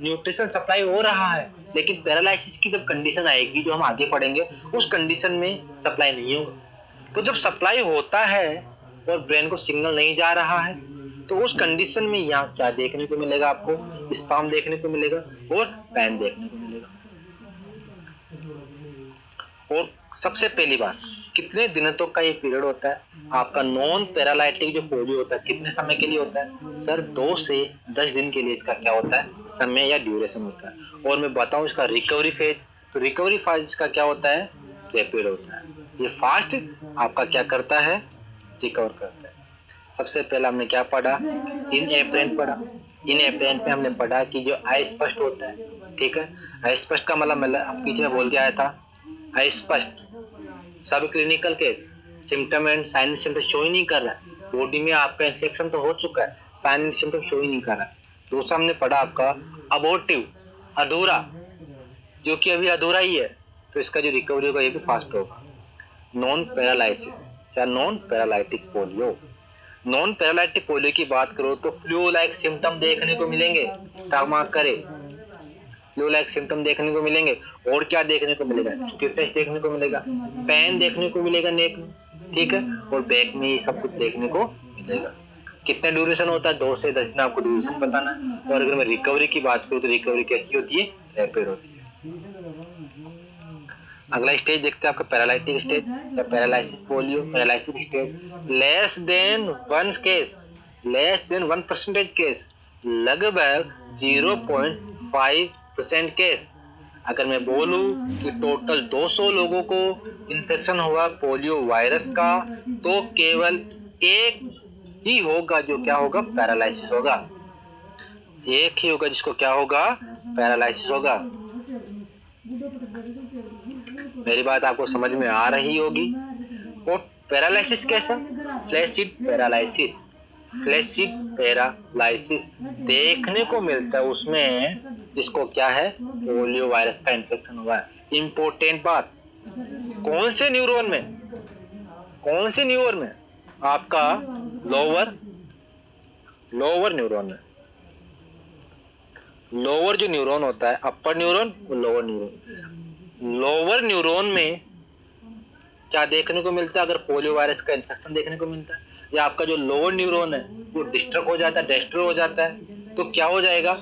न्यूट्रिशन सप्लाई हो रहा है, लेकिन पैरालिसिस की जब कंडीशन आएगी जो हम आगे पढ़ेंगे, उस कंडीशन में सप्लाई नहीं होगा। तो जब सप्लाई होता है और ब्रेन को सिग्नल नहीं जा रहा है, तो उस कंडीशन में यहाँ क्या देखने को मिलेगा, आपको स्पाम देखने को मिलेगा और पेन देखने को मिलेगा। और सबसे पहली बात, कितने दिनों तक का ये पीरियड होता है? आपका नॉन पैरालाइटिक जो पोलियो होता है कितने समय के लिए होता है? सर 2 से 10 दिन के लिए इसका क्या होता है, समय या ड्यूरेशन होता है। और मैं बताऊं इसका रिकवरी फेज, तो रिकवरी फेज का क्या होता है, रैपिड होता है। ये फास्ट आपका क्या करता है, रिकवर करता है। सबसे पहला हमने क्या पढ़ा, इन एपरेंट पढ़ा। इन एपरेंट में हमने पढ़ा कि जो अस्पष्ट होता है, ठीक है। अस्पष्ट का मतलब पीछे में बोल के आया था, अस्पष्ट सब clinical case, symptom and sign symptom show ही नहीं कर रहा है, बॉडी में आपका इन्फेक्शन तो हो चुका है, साइन एंड सिम्टम शो ही नहीं कर रहा है। दूसरा हमने पढ़ा आपका अबॉर्टिव, अधूरा, जो कि अभी अधूरा ही है, तो इसका जो रिकवरी होगा ये भी फास्ट होगा। नॉन पैरालाइसिस या non paralytic polio. Non paralytic polio की बात करो तो फ्लू लाइक सिम्टम देखने को मिलेंगे, स्टमक करे, फ्लू लाइक सिम्टम देखने को मिलेंगे। और क्या देखने को मिलेगा, स्टिफनेस देखने को मिलेगा, पेन देखने को मिलेगा नेक में, ठीक है, और बैक में ये सब कुछ देखने को मिलेगा। कितने ड्यूरेशन होता है, 2 से 10 दिन आपको ड्यूरेशन बताना है। और अगर मैं रिकवरी की बात करूँ तो रिकवरी कैसी होती है, रैपिड होती है। अगला स्टेज देखते हैं आपका पैरालाइटिक स्टेज या paralysis polio. Paralysis stage less than 1% case, लगभग 0.5% केस। अगर मैं बोलूं कि टोटल 200 लोगों को इन्फेक्शन हुआ पोलियो वायरस का, तो केवल एक ही होगा जो क्या होगा, पैरालिसिस होगा। एक ही होगा जिसको क्या होगा, पैरालिसिस होगा। मेरी बात आपको समझ में आ रही होगी। और पैरालिसिस कैसा, फ्लैसिड पैरालिसिस। फ्लैसिड पैरालिसिस देखने को मिलता है उसमें जिसको क्या है, पोलियो वायरस का इन्फेक्शन हुआ है। इंपॉर्टेंट बात, कौन से न्यूरॉन में, कौन से न्यूरॉन में, आपका लोअर न्यूरॉन में। लोअर जो न्यूरॉन होता है, अपर न्यूरॉन और लोअर न्यूरॉन। लोअर न्यूरॉन में क्या देखने को मिलता है, अगर पोलियो वायरस का इन्फेक्शन देखने को मिलता है, या आपका जो लोअर न्यूरॉन है वो डिस्ट्रक्ट हो जाता है, डेस्ट्रॉय हो जाता है, तो क्या हो जाएगा,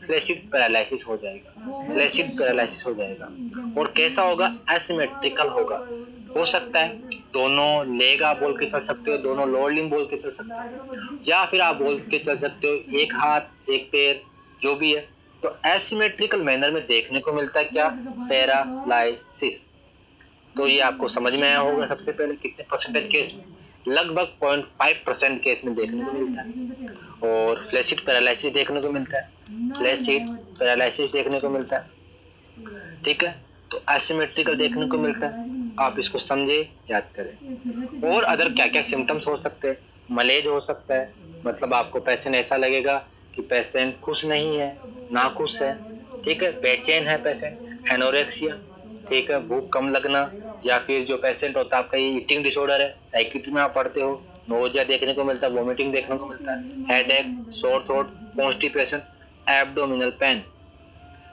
फ्लैसिड पैरालिसिस हो जाएगा। फ्लैसिड पैरालिसिस हो जाएगा। और कैसा होगा, एसिमेट्रिकल होगा। हो सकता है दोनों लेग आप बोल के चल सकते हो, दोनों लोअर लिम्ब बोल के चल सकते हो, या फिर आप बोल के चल सकते हो एक हाथ एक पैर, जो भी है। तो एसिमेट्रिकल मैनर में देखने को मिलता है क्या, पैरालिसिस। तो ये आपको समझ में आया होगा। सबसे पहले कितने परसेंटेज केस में, लगभग 0.5% केस में देखने को मिलता है। और फ्लैसिड पैरालिसिस देखने को मिलता है, फ्लैसिड पैरालिसिस देखने को मिलता है। ठीक है, तो एसिमेट्रिकल देखने को मिलता है। आप इसको समझे, याद करें। और अदर क्या क्या सिम्टम्स हो सकते हैं, मलेज हो सकता है, मतलब आपको पेशेंट ऐसा लगेगा कि पेशेंट खुश नहीं है, नाखुश है, ठीक है, बेचैन है पेशेंट, एनोरेक्सिया, ठीक है, भूख कम लगना, या फिर जो पेशेंट होता है आपका ये ईटिंग डिसऑर्डर है, साइकिट्री में आप पढ़ते हो, नोजिया देखने को मिलता है, वोमिटिंग देखने को मिलता है, headache, sore throat, constipation, abdominal pain.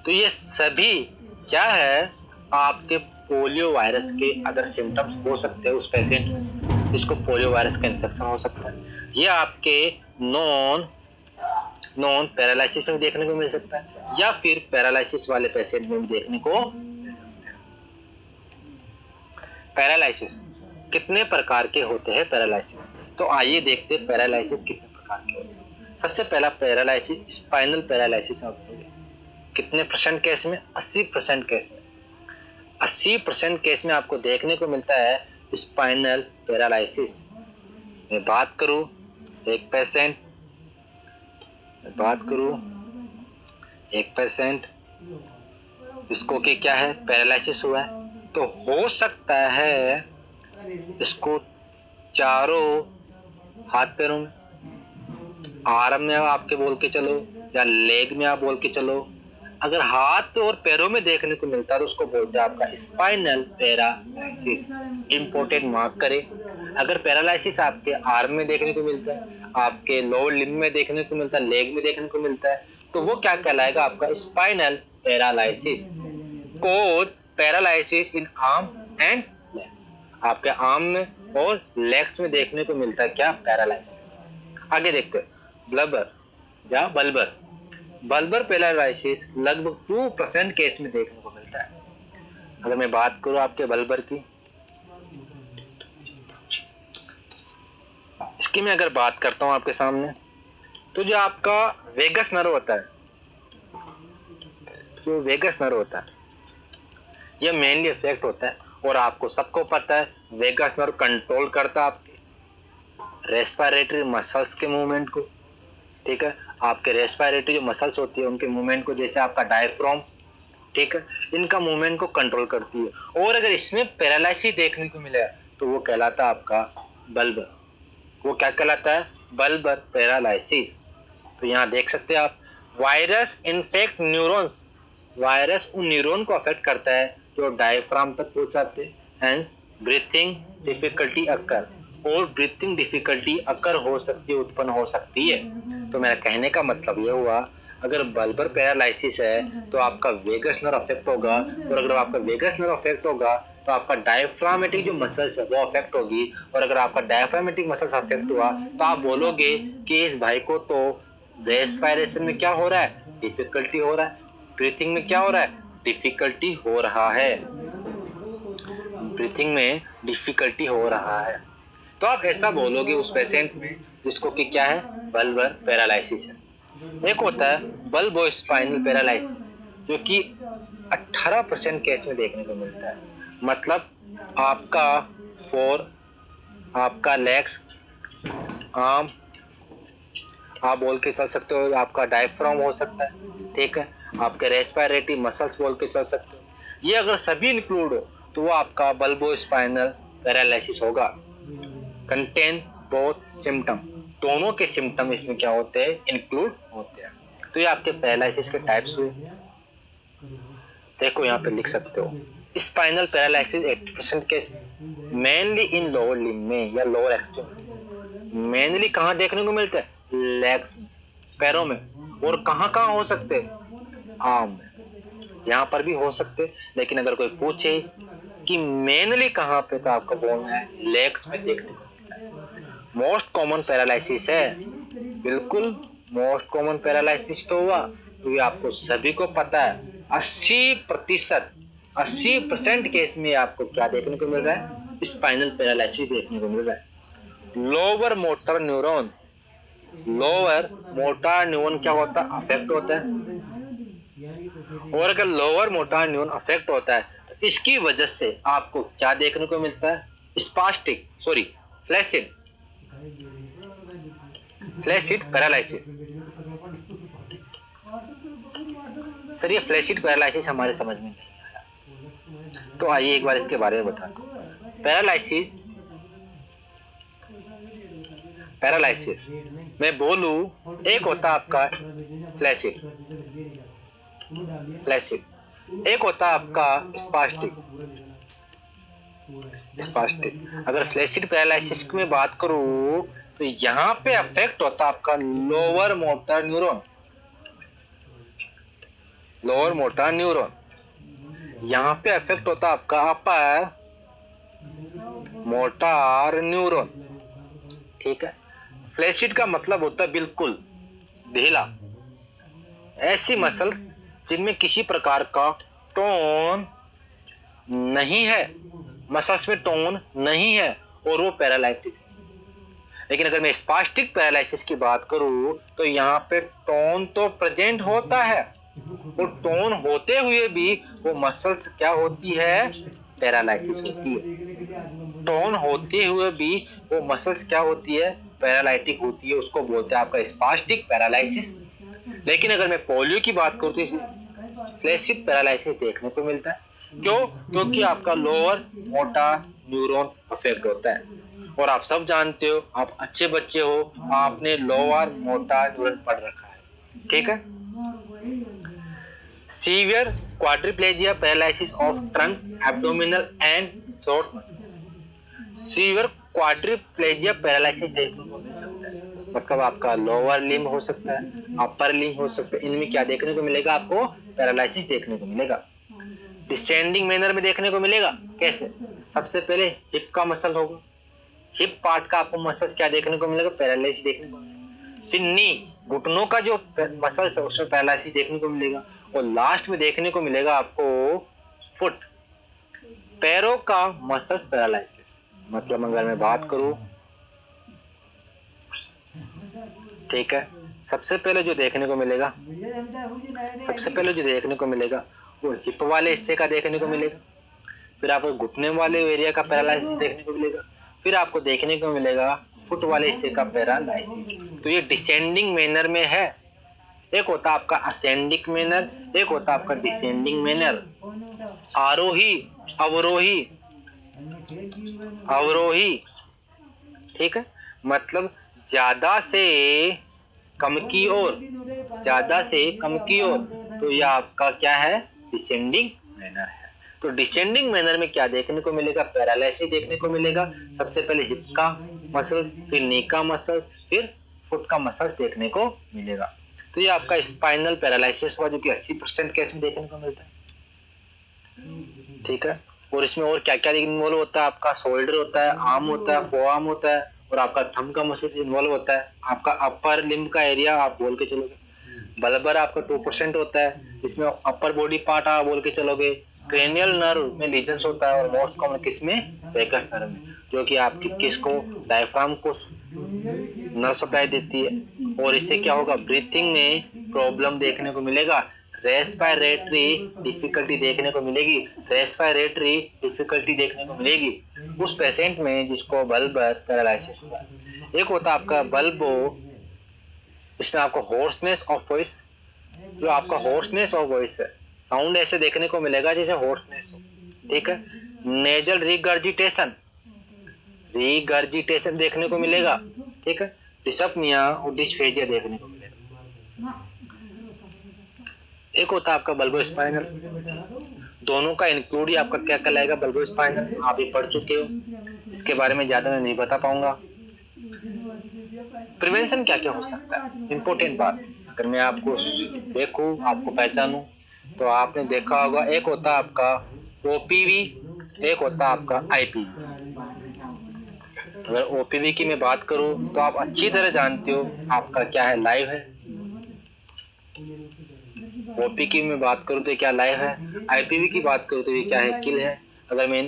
तो ये सभी क्या है, आपके पोलियो वायरस के अदर सिम्टम्स हो सकते हैं उस पेशेंट जिसको पोलियो वायरस का इन्फेक्शन हो सकता है। ये आपके नॉन पैरालिसिस में देखने को मिल सकता है, या फिर पैरालिसिस वाले पेशेंट में भी देखने को मिल सकता है। पैरालिसिस कितने प्रकार के होते हैं, पैरालिसिस तो आइए देखते हैं पैरालिसिस कितने प्रकार के होते हैं। सबसे पहला पैरालिसिस, स्पाइनल पैरालिसिस। कितने परसेंट केस में, 80% केस में। 80% केस में आपको देखने को मिलता है स्पाइनल पैरालिसिस। मैं बात करूं एक पेशेंट इसको कि क्या है, पैरालिसिस हुआ है, तो हो सकता है इसको चारों हाथ पैरों में, आर्म में आपके बोल के चलो, या लेग में आप बोल के चलो। अगर हाथ और पैरों में देखने को मिलता है तो उसको बोलते हैं आपका स्पाइनल पैरालिसिस। इंपॉर्टेंट मार्क करें। अगर पैरालिसिस आपके आर्म में देखने को मिलता है, आपके लोअर लिम्ब में देखने को मिलता है, लेग में देखने को मिलता है, तो वो क्या कहलाएगा, आपका spinal paralysis. Code paralysis in arm and leg. आपके आर्म में और लेग्स में देखने को मिलता है क्या, पैरालिसिस। आगे देखते हैं ब्लबर या बल्बर पैरालिसिस लगभग 2% केस में देखने को मिलता है। अगर मैं बात करूं आपके बल्बर की, इसकी मैं अगर बात करता हूं आपके सामने, तो जो आपका वेगस नर्व होता है, जो वेगस नर्व होता है ये मेनली इफेक्ट होता है। और आपको सबको पता है वेगस नर्व कंट्रोल करता है आपके रेस्पिरेटरी मसल्स के मूवमेंट को, ठीक है, आपके रेस्पिरेटरी जो मसल्स होती है उनके मूवमेंट को, जैसे आपका डायफ्राम, ठीक है, इनका मूवमेंट को कंट्रोल करती है। और अगर इसमें पैरालिसिस देखने को मिले तो वो कहलाता है आपका बल्बर। वो क्या कहलाता है, बल्बर पैरालिसिस। तो यहाँ देख सकते हैं आप, वायरस इन्फेक्ट न्यूरॉन्स। वायरस उन न्यूरॉन को अफेक्ट करता है जो डायफ्राम तक पहुंचाते हैं, हेंस ब्रीथिंग डिफिकल्टी अकर, और ब्रीथिंग डिफिकल्टी अकर हो सकती है, उत्पन्न हो सकती है। तो मेरा कहने का मतलब ये हुआ, अगर बल्बर पैरालिसिस है तो आपका वेगस नर्व अफेक्ट होगा, और अगर आपका वेगस नर्व अफेक्ट होगा तो आपका डायफ्रामेटिक जो मसल्स है वो अफेक्ट होगी। और अगर आपका डायफ्रामेटिक मसल्स अफेक्ट हुआ तो आप बोलोगे कि इस भाई को तो रेस्पिरेशन में क्या हो रहा है, डिफिकल्टी हो रहा है, ब्रीथिंग में क्या हो रहा है, डिफिकल्टी हो रहा है, ब्रीथिंग में डिफिकल्टी हो रहा है। तो आप ऐसा बोलोगे उस पेशेंट में जिसको कि क्या है, बल्बर पैरालिसिस है। एक होता है बल्बो स्पाइनल पैरालाइसिस, जो कि 18% केस में देखने को मिलता है। मतलब आपका फोर, आपका लेग्स, आर्म, आप बोल के चल सकते हो, आपका डायफ्राम हो सकता है, ठीक है, आपके रेस्पिरेटरी मसल्स बोल के चल सकते हो। ये अगर सभी इंक्लूड हो तो वो आपका बल्बो स्पाइनल पैरालिसिस होगा। कंटेन बोथ सिम्टम, दोनों के सिम्टम इसमें क्या होते हैं, इंक्लूड होते हैं। तो ये आपके पैरालिसिस के टाइप्स हुए। देखो यहाँ पे लिख सकते हो, स्पाइनल पैरालिसिस 80% केस मेनली इन लोअर लिम्ब में या लोअर एक्सट्रीमिटी। मेनली कहाँ देखने को मिलता है, लेग्स में, पैरों में। और कहाँ कहाँ हो सकते हैं, आर्म में, यहाँ पर भी हो सकते। लेकिन अगर कोई पूछे कि मेनली कहाँ पे, तो आपका बोलना है लेग्स में देखने को मिलता है। मोस्ट कॉमन पैरालिसिस है, बिल्कुल मोस्ट कॉमन पैरालिसिस तो हुआ, तो ये आपको सभी को पता है। 80% केस में आपको क्या देखने को मिल रहा है, स्पाइनल पैरालिसिस देखने को मिल रहा है। Lower motor neuron, lower motor neuron क्या होता है, अफेक्ट होता है। और अगर लोअर मोटर न्यूरॉन अफेक्ट होता है तो इसकी वजह से आपको क्या देखने को मिलता है, स्पास्टिक फ्लैसिड पैरालिसिस। सर ये फ्लैसिड पैरालिसिस हमारे समझ में नहीं आया, तो आइए एक बार इसके बारे में बताता हूँ। पैरालिसिस मैं बोलूं, एक होता आपका फ्लैसिड, एक होता आपका स्पास्टिक। अगर फ्लैसिड पैरालिसिस में बात करूं तो यहाँ पे अफेक्ट होता आपका लोअर मोटर न्यूरॉन, यहाँ पे अफेक्ट होता आपका अपर मोटर न्यूरॉन, ठीक है। फ्लैसिड का मतलब होता है बिल्कुल ढीला, ऐसी मसल्स जिनमें किसी प्रकार का टोन नहीं है, मसल्स में टोन नहीं है और वो पैरालाइटिक है। लेकिन अगर मैं स्पास्टिक पैरालिसिस की बात करूं तो यहाँ पे टोन तो प्रेजेंट होता है, और टोन होते हुए भी वो मसल्स क्या होती है, पैरालिसिस होती है। टोन होते हुए भी वो मसल्स क्या होती है, पैरालाइटिक होती है। उसको बोलते हैं आपका स्पास्टिक पैरालिसिस। लेकिन अगर मैं पोलियो की बात करूं तो फ्लैसिड पैरालिसिस देखने को मिलता है। क्यों? क्योंकि आपका लोअर मोटर न्यूरॉन अफेक्ट होता है। और आप सब जानते हो, आप अच्छे बच्चे हो, आपने लोअर मोटर न्यूरॉन पढ़ रखा है, ठीक है। Severe quadriplegia paralysis of trunk, abdominal and throat muscles. Severe quadriplegia paralysis देखने को मिल सकता है, मतलब आपका लोअर लिम्ब हो सकता है, अपर लिम्ब हो सकता है। इनमें क्या देखने को मिलेगा, आपको पैरालिसिस देखने को मिलेगा। डिसेंडिंग मैनर में देखने को मिलेगा। कैसे? सबसे पहले हिप का मसल होगा, हिप पार्ट का आपको मसल्स क्या देखने को मिलेगा, पैरालिसिस देखने को मिलेगा। फिर नी, घुटनों का जो मसल्स है उसमें पैरालिसिस देखने को मिलेगा। और लास्ट में देखने को मिलेगा आपको फुट, पैरों का मसल्स पैरालिसिस। मतलब अगर मैं बात करूं, ठीक है, सबसे पहले जो देखने को मिलेगा वो हिप वाले हिस्से का देखने को मिलेगा। फिर आपको घुटने वाले एरिया का पैरालिसिस देखने को मिलेगा। फिर आपको देखने को मिलेगा फुट वाले हिस्से का पैरालिसिस। तो ये डिसेंडिंग मैनर में है। एक होता आपका असेंडिंग मैनर, एक होता आपका डिसेंडिंग मैनर। आरोही, अवरोही, ठीक है, मतलब ज्यादा से कम की ओर, तो यह आपका क्या है, डिसेंडिंग मैनर है। तो डिसेंडिंग मैनर में क्या देखने को मिलेगा, पैरालिसिस देखने को मिलेगा। सबसे पहले हिप का मसल, फिर नी का मसल, फिर फुट का मसल्स देखने को मिलेगा। तो ये आपका स्पाइनल पैरालिसिस हुआ, जो कि 80% केस में देखने को मिलता है, ठीक है। और इसमें और क्या क्या इन्वॉल्व होता है, आपका शोल्डर होता है, आर्म होता है, फोर आर्म होता है, और आपका थंब का मसल इन्वॉल्व होता है। आपका अपर लिम्ब का एरिया आप बोल के चलोगे। बल्बर आपका 2% होता है, इसमें अपर बॉडी पार्ट आप बोल के चलोगे। क्रेनियल नर्व में लीजन्स होता है, और मोस्ट कॉमन किसमें, वेगस नर्व में, जो कि आपकी किसको, डायफ्राम को नर्व सप्लाई देती है। और इससे क्या होगा, ब्रीथिंग में प्रॉब्लम देखने को मिलेगा, रेस्पिरेटरी डिफिकल्टी देखने को मिलेगी, रेस्पिरेटरी डिफिकल्टी देखने को मिलेगी उस पेशेंट में जिसको बल्बर पैरालिसिस हुआ है। एक होता है आपका बल्बो, इसमें आपको होर्सनेस ऑफ वॉइस, जो आपका होर्सनेस ऑफ वॉइस है, साउंड ऐसे देखने को मिलेगा जैसे होर्सनेस हो, ठीक है। नेजल रिगर्जिटेशन, रिगर्जिटेशन देखने को मिलेगा, ठीक है। डिस्पनिया और डिस्फेजिया देखने को मिलेगा। एक होता है आपका बल्बो स्पाइनल, दोनों का इंक्लूड ही आपका क्या कहलाएगा, बल्बो स्पाइनल। आप भी पढ़ चुके हो, इसके बारे में ज्यादा मैं नहीं बता पाऊंगा। प्रिवेंशन क्या क्या हो सकता है, इंपॉर्टेंट बात, अगर मैं आपको देखूं, आपको पहचानूं, तो आपने देखा होगा एक होता है आपका ओपीवी, एक होता है आपका आईपीवी। अगर ओपीवी की मैं बात करूं तो आप अच्छी तरह जानते हो आपका क्या है, लाइव है। ओपी की मैं बात करूं तो क्या लाइव है, आईपीवी की बात करूं तो ये क्या है, किल है। अगर मैं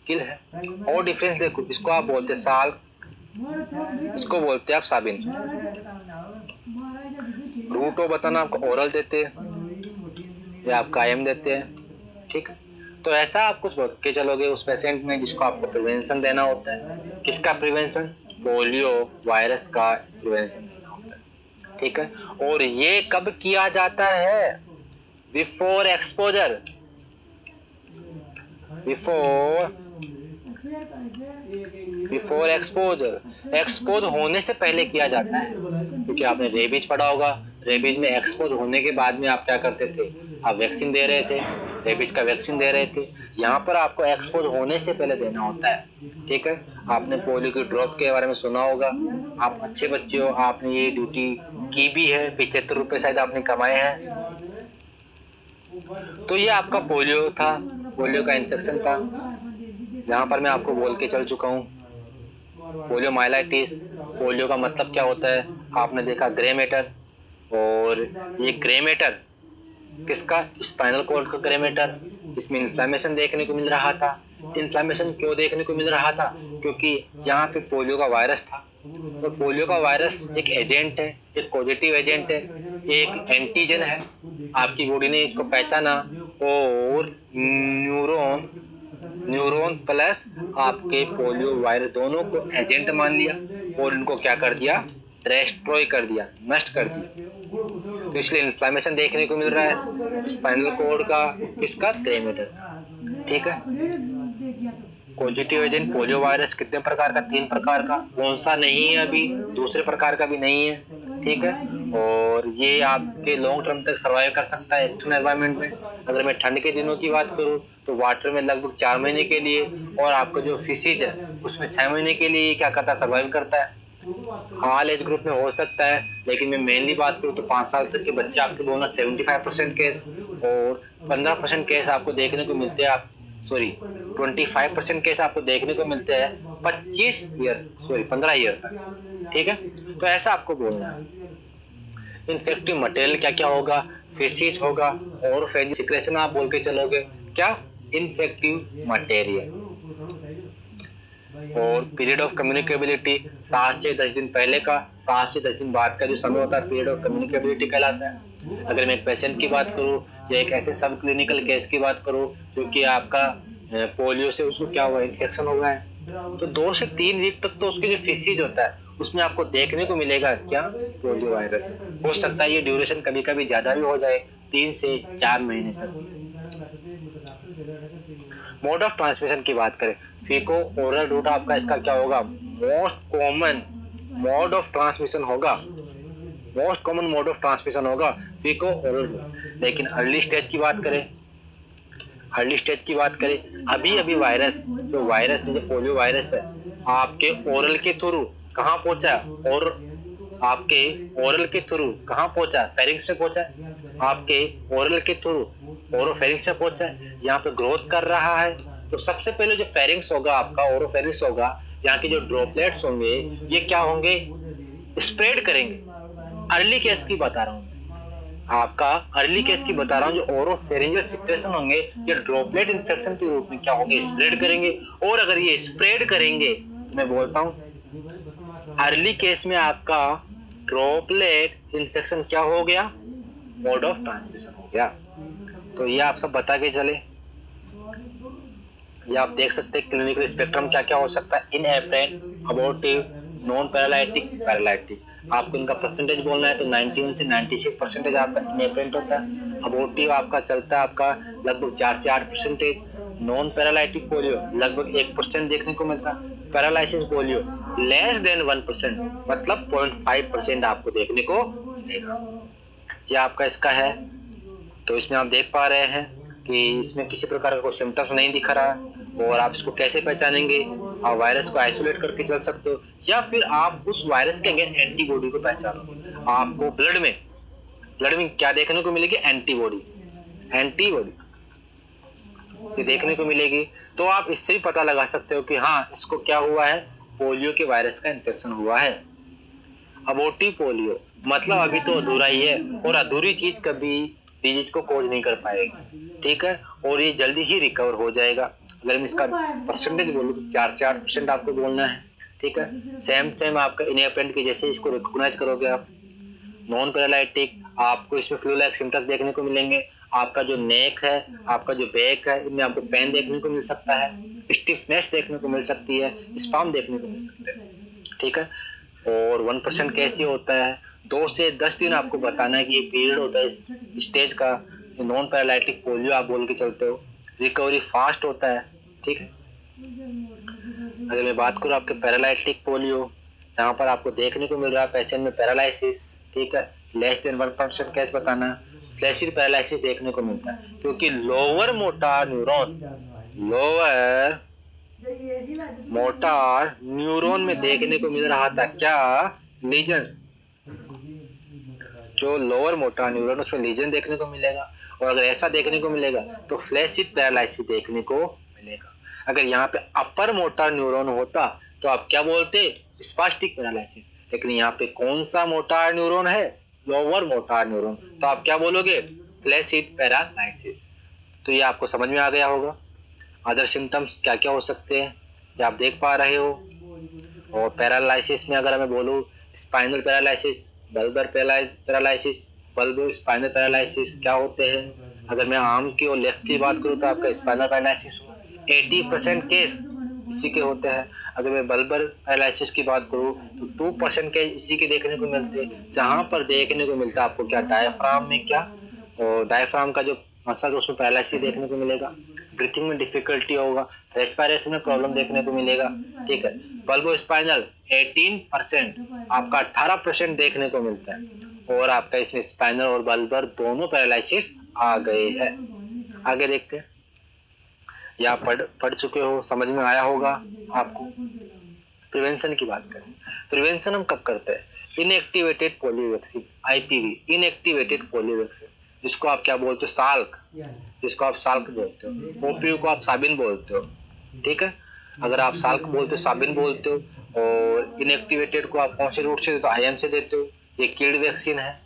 किल है और डिफरेंस देखो, इसको आप बोलते हैं साल, इसको बोलते हैं आप साबिन। रूटो बताना आपको ओरल देते हैं या आप कायम देते हैं, ठीक है। तो ऐसा आप कुछ बोल के चलोगे उस पेशेंट में जिसको आपको प्रिवेंशन देना होता है। किसका प्रिवेंशन, पोलियो वायरस का प्रिवेंशन देना होता है, ठीक है। और ये कब किया जाता है, before exposure, before exposure, expose होने से पहले किया जाता है। क्योंकि आपने रेबीज पढ़ा होगा, रेबीज में एक्सपोज होने के बाद में आप क्या करते थे, आप वैक्सीन दे रहे थे, रेबीज का वैक्सीन दे रहे थे। यहाँ पर आपको एक्सपोज होने से पहले देना होता है, ठीक है। आपने पोलियो की ड्रॉप के बारे में सुना होगा, आप अच्छे बच्चे हो, आपने ये ड्यूटी की भी है, 75 रुपये शायद आपने कमाए हैं। तो ये आपका पोलियो था, पोलियो का इन्फेक्शन था। यहाँ पर मैं आपको बोल के चल चुका हूँ पोलियो माइलाइटिस। पोलियो का मतलब क्या होता है, आपने देखा ग्रे मैटर, और ये ग्रे मैटर किसका, स्पाइनल कॉर्ड का ग्रे मैटर। इसमें इन्फ्लेमेशन देखने को मिल रहा था। इन्फ्लेमेशन क्यों देखने को मिल रहा था, क्योंकि यहाँ पे पोलियो का वायरस था। तो पोलियो का वायरस एक एजेंट है, एक पॉजिटिव एजेंट है, एक एंटीजन है। आपकी बॉडी ने इसको पहचाना और न्यूरॉन प्लस आपके पोलियो वायरस दोनों को एजेंट मान लिया और इनको क्या कर दिया, डिस्ट्रॉय कर दिया, नष्ट कर दिया। तो इसलिए इन्फ्लेमेशन देखने को मिल रहा है स्पाइनल कॉर्ड का, किसका, ग्रे मैटर, ठीक है। पॉजिटिव एजेंट पोलियो वायरस कितने प्रकार का, 3 प्रकार का, कौन सा नहीं है अभी, दूसरे प्रकार का भी नहीं है, ठीक है। और ये आपके लॉन्ग टर्म तक सर्वाइव कर सकता है एक्सटर्नल एनवायरनमेंट में। अगर मैं ठंड के दिनों की बात करूँ तो वाटर में लगभग 4 महीने के लिए, और आपका जो फिशिज है उसमें 6 महीने के लिए क्या करता है, सर्वाइव करता है। हाल एज ग्रुप में हो सकता है, लेकिन मैं मेनली बात करूँ तो 5 साल तक के बच्चे आपके बोलना 75% केस, और 15% केस आपको देखने को मिलते हैं, 25% केस आपको देखने को मिलते हैं 15 ईयर तक, ठीक है। तो ऐसा आपको बोलना है। इन्फेक्टिव मटेरियल क्या क्या होगा, फेसिज होगा और फेजिक सिक्रेशन आप बोल के चलोगे, क्या, इन्फेक्टिव मटेरियल। और पीरियड ऑफ कम्युनिकेबिलिटी 7 से 10 दिन पहले का, 7 से 10 दिन बाद का जो समय होता है पीरियड ऑफ कम्युनिकेबिलिटी कहलाता है। अगर मैं एक पेशेंट की बात करूं या एक ऐसे सब क्लिनिकल केस की बात करूं जो कि आपका पोलियो से उसको क्या हुआ, इन्फेक्शन हो गया है, तो 2 से 3 वीक तक तो उसके जो फिशिज होता है उसमें आपको देखने को मिलेगा क्या, पोलियो वायरस। हो सकता है ये ड्यूरेशन कभी कभी ज्यादा भी हो जाए, 3 से 4 महीने तक। मोड ऑफ ट्रांसमिशन की बात करें, फीको ओरल रूट आपका इसका क्या होगा, most common mode of transmission होगा, most common mode of transmission होगा फीको ओरल रूट। लेकिन अर्ली स्टेज की बात करें, अभी वायरस जो पोलियो वायरस है आपके ओरल के थ्रू कहाँ पहुंचा, और आपके ओरल के थ्रू कहाँ पहुंचा, फेरिंक्स से पहुंचा, आपके ओरल के थ्रू ओरोफेरिंक्स से पहुंचा, यहाँ पे ग्रोथ कर रहा है। तो सबसे पहले जो फेरिंक्स होगा आपका, ओरोफेरिंक्स होगा, यहाँ के जो ड्रॉपलेट्स होंगे ये क्या होंगे, स्प्रेड करेंगे। अर्ली केस की बता रहा हूँ, आपका अर्ली केस की बता रहा हूँ, जो ओरोफेरिंजियल सिक्रेशन होंगे ये ड्रॉपलेट इन्फेक्शन के रूप में क्या होंगे, स्प्रेड करेंगे। और अगर ये स्प्रेड करेंगे, मैं बोलता हूँ अर्ली केस में आपका ड्रॉपलेट इन्फेक्शन क्या हो गया, मोड ऑफ ट्रांसमिशन हो गया। तो ये आप सब बता के चले। ये आप देख सकते हैं क्लिनिकल स्पेक्ट्रम क्या क्या हो सकता है, इनएपरेंट, अबॉर्टिव, नॉन पैरालाइटिक, पैरालाइटिक। आपको इनका परसेंटेज बोलना है तो 91 से 96% आपका इनएपरेंट होता है। अबॉर्टिव आपका चलता है आपका लगभग 4 से 8%। नॉन पैरालाइटिक पोलियो लगभग 1% देखने को मिलता है। पैरालिसिस पोलियो लेस देन 1%, मतलब 0.5% आपको देखने को मिलेगा। ये आपका इसका है। तो इसमें आप देख पा रहे हैं कि इसमें किसी प्रकार का कोई सिम्टम्स नहीं दिख रहा है। और आप इसको कैसे पहचानेंगे, आप वायरस को आइसोलेट करके चल सकते हो, या फिर आप उस वायरस के अगेंस्ट एंटीबॉडी को पहचानोगे। आपको ब्लड में क्या देखने को मिलेगी, एंटीबॉडी ये देखने को मिलेगी। तो आप इससे भी पता लगा सकते हो कि हाँ, इसको क्या हुआ है, पोलियो के वायरस का इन्फेक्शन हुआ है। अबॉर्टिव पोलियो मतलब अभी तो अधूरा ही है, और अधूरी चीज कभी डिजीज को कोज नहीं कर पाएगी, ठीक है, और ये जल्दी ही रिकवर हो जाएगा। अगर मैं इसका परसेंटेज बोलूँ तो 4 से 8% आपको बोलना है, ठीक है। सेम आपका इनएपरेंट के जैसे इसको रिकॉग्नाइज करोगे आप। नॉन पैरालाइटिक, आपको इसमें फ्लू लाइक सिम्टम्स देखने को मिलेंगे। आपका जो नेक है, आपका जो बैक है, इनमें आपको पेन देखने को मिल सकता है, स्टिफनेस देखने को मिल सकती है, स्पाम देखने को मिल सकते हैं, ठीक है। और 1% कैसे होता है, 2 से 10 दिन आपको बताना है कि ये पीरियड होता है इस स्टेज का। नॉन पैरालाइटिक पोलियो आप बोल के चलते हो, रिकवरी फास्ट होता है, ठीक है। अगर मैं बात करूँ आपके पैरालाइटिक पोलियो, जहाँ पर आपको देखने को मिल रहा है पेशेंट में पैरालिसिस, ठीक है, लेस देन 1% कैसे बताना है, फ्लैशिड पैरालिसिस देखने को मिलता है, क्योंकि लोअर मोटार न्यूरॉन में देखने को मिल रहा था क्या, लीजन। जो लोअर मोटार न्यूरॉन उसमें लीजन देखने को मिलेगा, और अगर ऐसा देखने को मिलेगा तो फ्लैशिड पैरालिसिस देखने को मिलेगा। अगर यहाँ पे अपर मोटार न्यूरॉन होता तो आप क्या बोलते, स्पास्टिक पैरालिसिस। लेकिन यहाँ पे कौन सा मोटार न्यूरॉन है, लोअर मोटार न्यूरॉन, तो आप क्या बोलोगे, फ्लैशिड पैरालिसिस। तो ये आपको समझ में आ गया होगा। अदर सिम्टम्स क्या क्या हो सकते हैं ये आप देख पा रहे हो। और पैरालिसिस में अगर मैं बोलूँ, spinal paralysis, bulbar paralysis, bulbo spinal paralysis क्या होते हैं। अगर मैं आर्म की और लेफ्ट की बात करूँ तो आपका स्पाइनल पैरालिसिस 80% केस इसी के होते हैं। अगर मैं बल्बर पैरालिसिस की बात करूँ तो 2% केस इसी के देखने को मिलते हैं, जहाँ पर देखने को मिलता है आपको क्या, डायफ्राम में क्या, और डायफ्राम का जो मसल उसमें पैरालिसिस देखने को मिलेगा। ब्रीथिंग में डिफिकल्टी होगा, रेस्पिरेशन में प्रॉब्लम देखने को मिलेगा, ठीक है। बल्बो स्पाइनल 18%, आपका 18% देखने को मिलता है, और आपका इसमें स्पाइनल और बल्बर दोनों पैरालिसिस आ गए हैं। आगे देखते हैं। ये आप पढ़ चुके हो, समझ में आया होगा आपको। प्रिवेंशन की बात करें, प्रिवेंशन हम कब करते हैं, inactivated polio vaccine, IPV, inactivated polio vaccine, जिसको आप क्या बोलते हो, साल्क, जिसको आप साल्क बोलते हो। OPV को आप साबिन बोलते हो, ठीक है। अगर आप साल्क बोलते हो, साबिन बोलते हो, और इनएक्टिवेटेड को आप कौन से रूट से देते हो, IM से देते हो। ये किल्ड वैक्सीन है।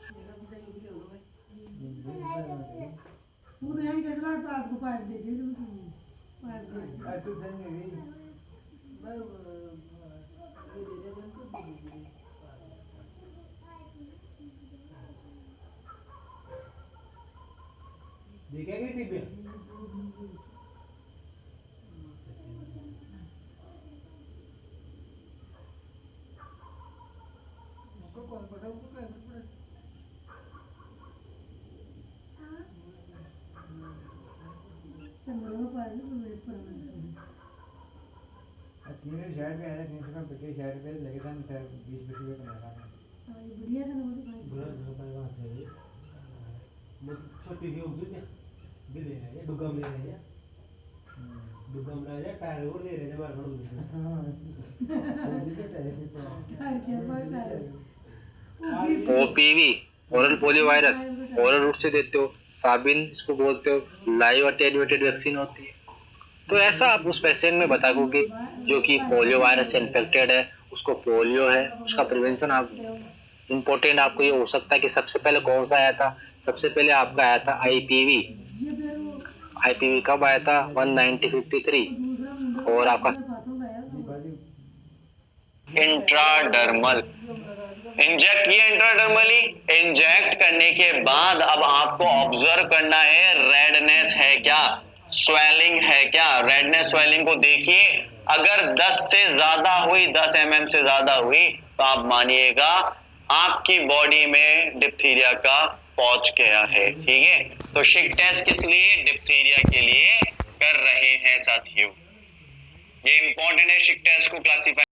देखेंगे टीवी तीन शहर में आया, 300 शहर पे लगे था 20 रुपये का बढ़िया था। छोटी सी होगी क्या भी ले रहे हैं, डुगम ले रहे हैं, डुगम ले रहे हैं, टायर वो ले रहे हैं, बार OPV, oral polio virus, oral route से देते हो। साबिन इसको बोलते हो, लाइव अटेन्यूएटेड वैक्सीन होती है। तो ऐसा आप उस पेशेंट में बताओगे जो कि पोलियो वायरस से इन्फेक्टेड है, उसको पोलियो है, उसका प्रिवेंशन आप इम्पोर्टेंट आपको ये हो सकता है कि सबसे पहले कौन सा आया था। सबसे पहले आपका आया था IPV। IPV कब आया था, 1953। और आपका इंट्राडर्मल इंजेक्ट किया इंट्राडर्मली, इंजेक्ट करने के बाद अब आपको ऑब्जर्व करना है रेडनेस है क्या, स्वेलिंग है क्या। रेडनेस स्वेलिंग को देखिए, अगर 10 से ज्यादा हुई, 10 mm से ज्यादा हुई, तो आप मानिएगा आपकी बॉडी में डिप्थीरिया का पहुंच गया है। ठीक है, तो शिक टेस्ट किस लिए, डिप्थीरिया के लिए कर रहे हैं साथियों। ये इंपॉर्टेंट है शिक टेस्ट को क्लासिफाई